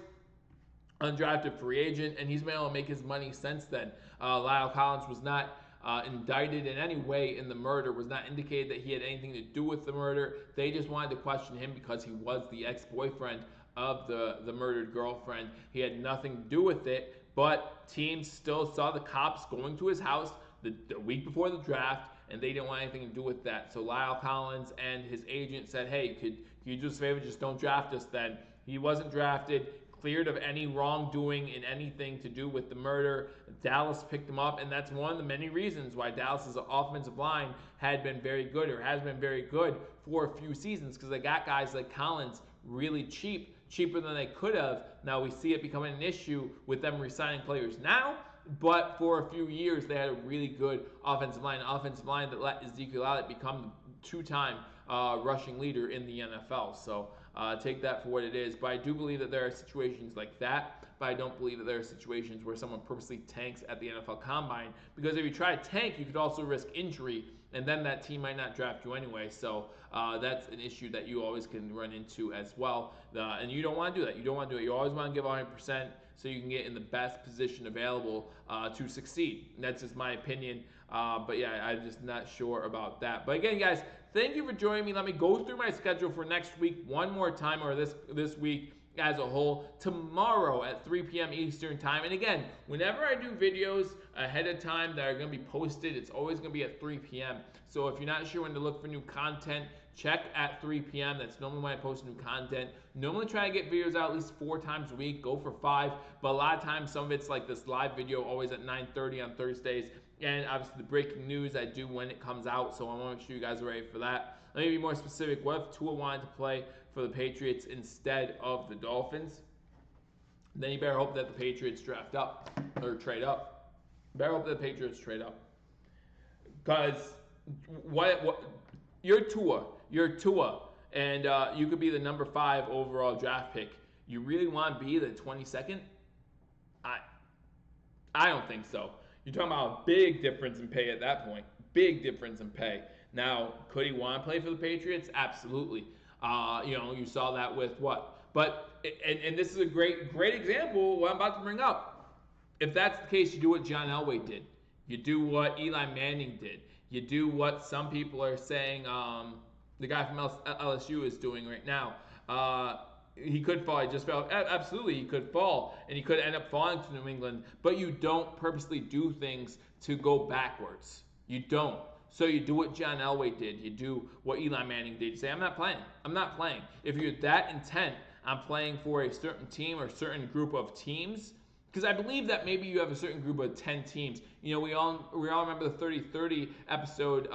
undrafted free agent, and he's been able to make his money since then. Lyle Collins was not indicted in any way in the murder, was not indicated that he had anything to do with the murder. They just wanted to question him because he was the ex-boyfriend of the murdered girlfriend. He had nothing to do with it, but teams still saw the cops going to his house the week before the draft, and they didn't want anything to do with that. So Lyle Collins and his agent said, hey, could you do us a favor, just don't draft us then. He wasn't drafted, cleared of any wrongdoing in anything to do with the murder. Dallas picked him up, and that's one of the many reasons why Dallas's offensive line had been very good, or has been very good for a few seasons, because they got guys like Collins really cheap, cheaper than they could have. Now we see it becoming an issue with them re-signing players now, but for a few years they had a really good offensive line that let Ezekiel Elliott become the 2-time rushing leader in the NFL. So take that for what it is. But I do believe that there are situations like that, but I don't believe that there are situations where someone purposely tanks at the NFL Combine, because if you try to tank, you could also risk injury, and then that team might not draft you anyway. So that's an issue that you always can run into as well. And you don't want to do that. You don't want to do it. You always want to give 100% so you can get in the best position available to succeed. And that's just my opinion. But yeah, I'm just not sure about that. But again, guys, thank you for joining me. Let me go through my schedule for next week one more time, or this week as a whole. Tomorrow at 3 p.m. Eastern time. And again, whenever I do videos ahead of time that are going to be posted, it's always going to be at 3 p.m. So if you're not sure when to look for new content, check at 3 p.m. That's normally when I post new content. Normally try to get videos out at least 4 times a week, go for 5, but a lot of times some of it's like this live video always at 9:30 on Thursdays, and obviously the breaking news I do when it comes out, so I want to make sure you guys are ready for that. Let me be more specific. What if Tua wanted to play for the Patriots instead of the Dolphins? Then you better hope that the Patriots draft up or trade up. Better hope that the Patriots trade up. Because what you're Tua, and you could be the number 5 overall draft pick. You really want to be the 22nd? I don't think so. You're talking about a big difference in pay at that point. Big difference in pay. Now, could he want to play for the Patriots? Absolutely. You saw that with what? But and this is a great example of what I'm about to bring up. If that's the case, you do what John Elway did. You do what Eli Manning did. You do what some people are saying the guy from LSU is doing right now. He could fall. He just fell. Absolutely, he could fall, and he could end up falling to New England. But you don't purposely do things to go backwards. You don't. So you do what John Elway did. You do what Eli Manning did. You say, I'm not playing. I'm not playing. If you're that intent on playing for a certain team or certain group of teams, because I believe that maybe you have a certain group of 10 teams. You know, we all remember the 30-30 episode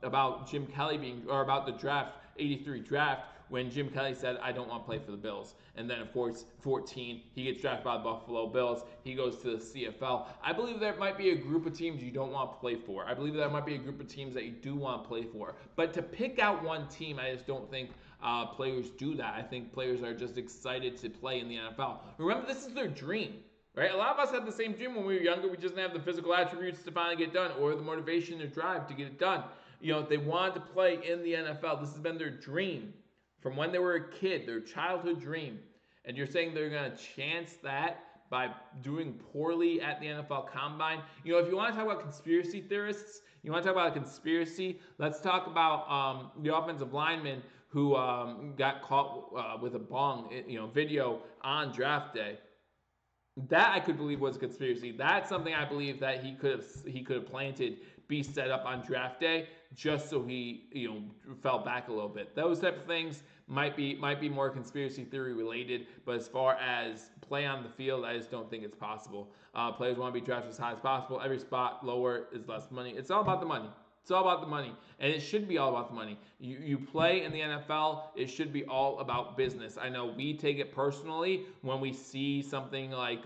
about Jim Kelly about the draft, 83 draft, when Jim Kelly said, I don't want to play for the Bills. And then, of course, 14, he gets drafted by the Buffalo Bills. He goes to the CFL. I believe there might be a group of teams you don't want to play for. I believe there might be a group of teams that you do want to play for. But to pick out one team, I just don't think players do that. I think players are just excited to play in the NFL. Remember, this is their dream. Right? A lot of us had the same dream when we were younger. We just didn't have the physical attributes to finally get done or the motivation or drive to get it done. You know, they wanted to play in the NFL. This has been their dream from when they were a kid, their childhood dream. And you're saying they're going to chance that by doing poorly at the NFL Combine? You know, if you want to talk about conspiracy theorists, you want to talk about a conspiracy, let's talk about the offensive lineman who got caught with a bong, video on draft day. That I could believe was a conspiracy. That's something I believe that he could have planted, be set up on draft day, just so he fell back a little bit. Those type of things might be more conspiracy theory related. But as far as play on the field, I just don't think it's possible. Players want to be drafted as high as possible. Every spot lower is less money. It's all about the money. It's all about the money, and it should be all about the money. You play in the NFL, it should be all about business. I know we take it personally when we see something like,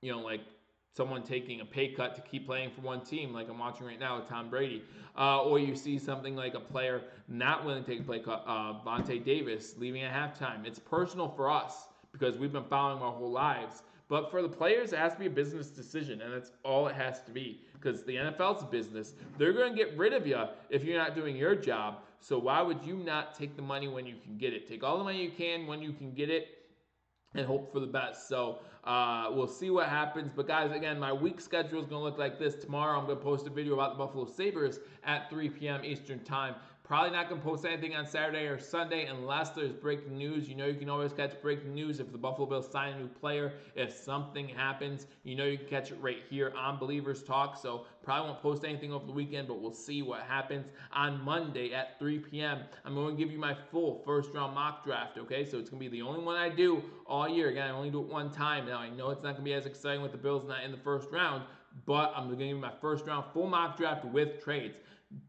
like someone taking a pay cut to keep playing for one team, like I'm watching right now with Tom Brady. Or you see something like a player not willing to take a pay cut, Vontae Davis leaving at halftime. It's personal for us because we've been following our whole lives. But for the players, it has to be a business decision, and that's all it has to be. Because the NFL's a business. They're going to get rid of you if you're not doing your job. So why would you not take the money when you can get it? Take all the money you can when you can get it and hope for the best. So we'll see what happens. But guys, again, my week schedule is going to look like this. Tomorrow I'm going to post a video about the Buffalo Sabres at 3 p.m. Eastern Time. Probably not going to post anything on Saturday or Sunday unless there's breaking news. You know you can always catch breaking news if the Buffalo Bills sign a new player. If something happens, you know you can catch it right here on Billievers Talk. So probably won't post anything over the weekend, but we'll see what happens. On Monday at 3 p.m., I'm going to give you my full first-round mock draft, okay? So it's going to be the only one I do all year. Again, I only do it one time. Now, I know it's not going to be as exciting with the Bills not in the first round, but I'm going to give you my first-round full mock draft with trades.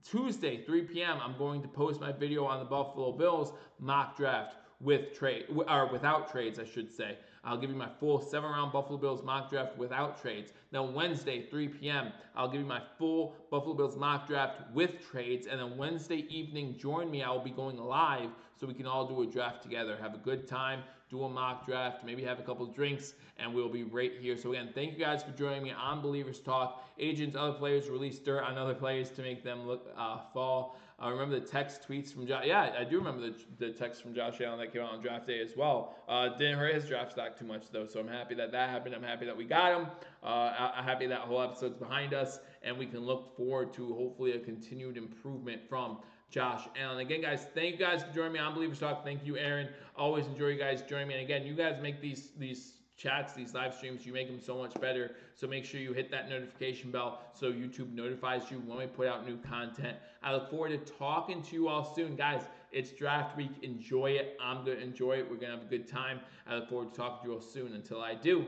Tuesday, 3 p.m., I'm going to post my video on the Buffalo Bills mock draft without trades, I should say. I'll give you my full 7-round Buffalo Bills mock draft without trades. Then Wednesday, 3 p.m., I'll give you my full Buffalo Bills mock draft with trades. And then Wednesday evening, join me. I will be going live so we can all do a draft together. Have a good time, do a mock draft, maybe have a couple of drinks, and we'll be right here. So again, thank you guys for joining me on Billievers Talk. Agents, other players release dirt on other players to make them look fall. Remember the text tweets from Josh? Yeah, I do remember the text from Josh Allen that came out on draft day as well. Didn't hurt his draft stock too much though, so I'm happy that happened. I'm happy that we got him. I'm happy that whole episode's behind us, and we can look forward to hopefully a continued improvement from Josh Allen. Again, guys, thank you guys for joining me on Billievers Talk. Thank you, Aaron. Always enjoy you guys joining me. And again, you guys make these chats, these live streams, you make them so much better. So make sure you hit that notification bell so YouTube notifies you when we put out new content. I look forward to talking to you all soon. Guys, it's draft week. Enjoy it. I'm going to enjoy it. We're going to have a good time. I look forward to talking to you all soon. Until I do,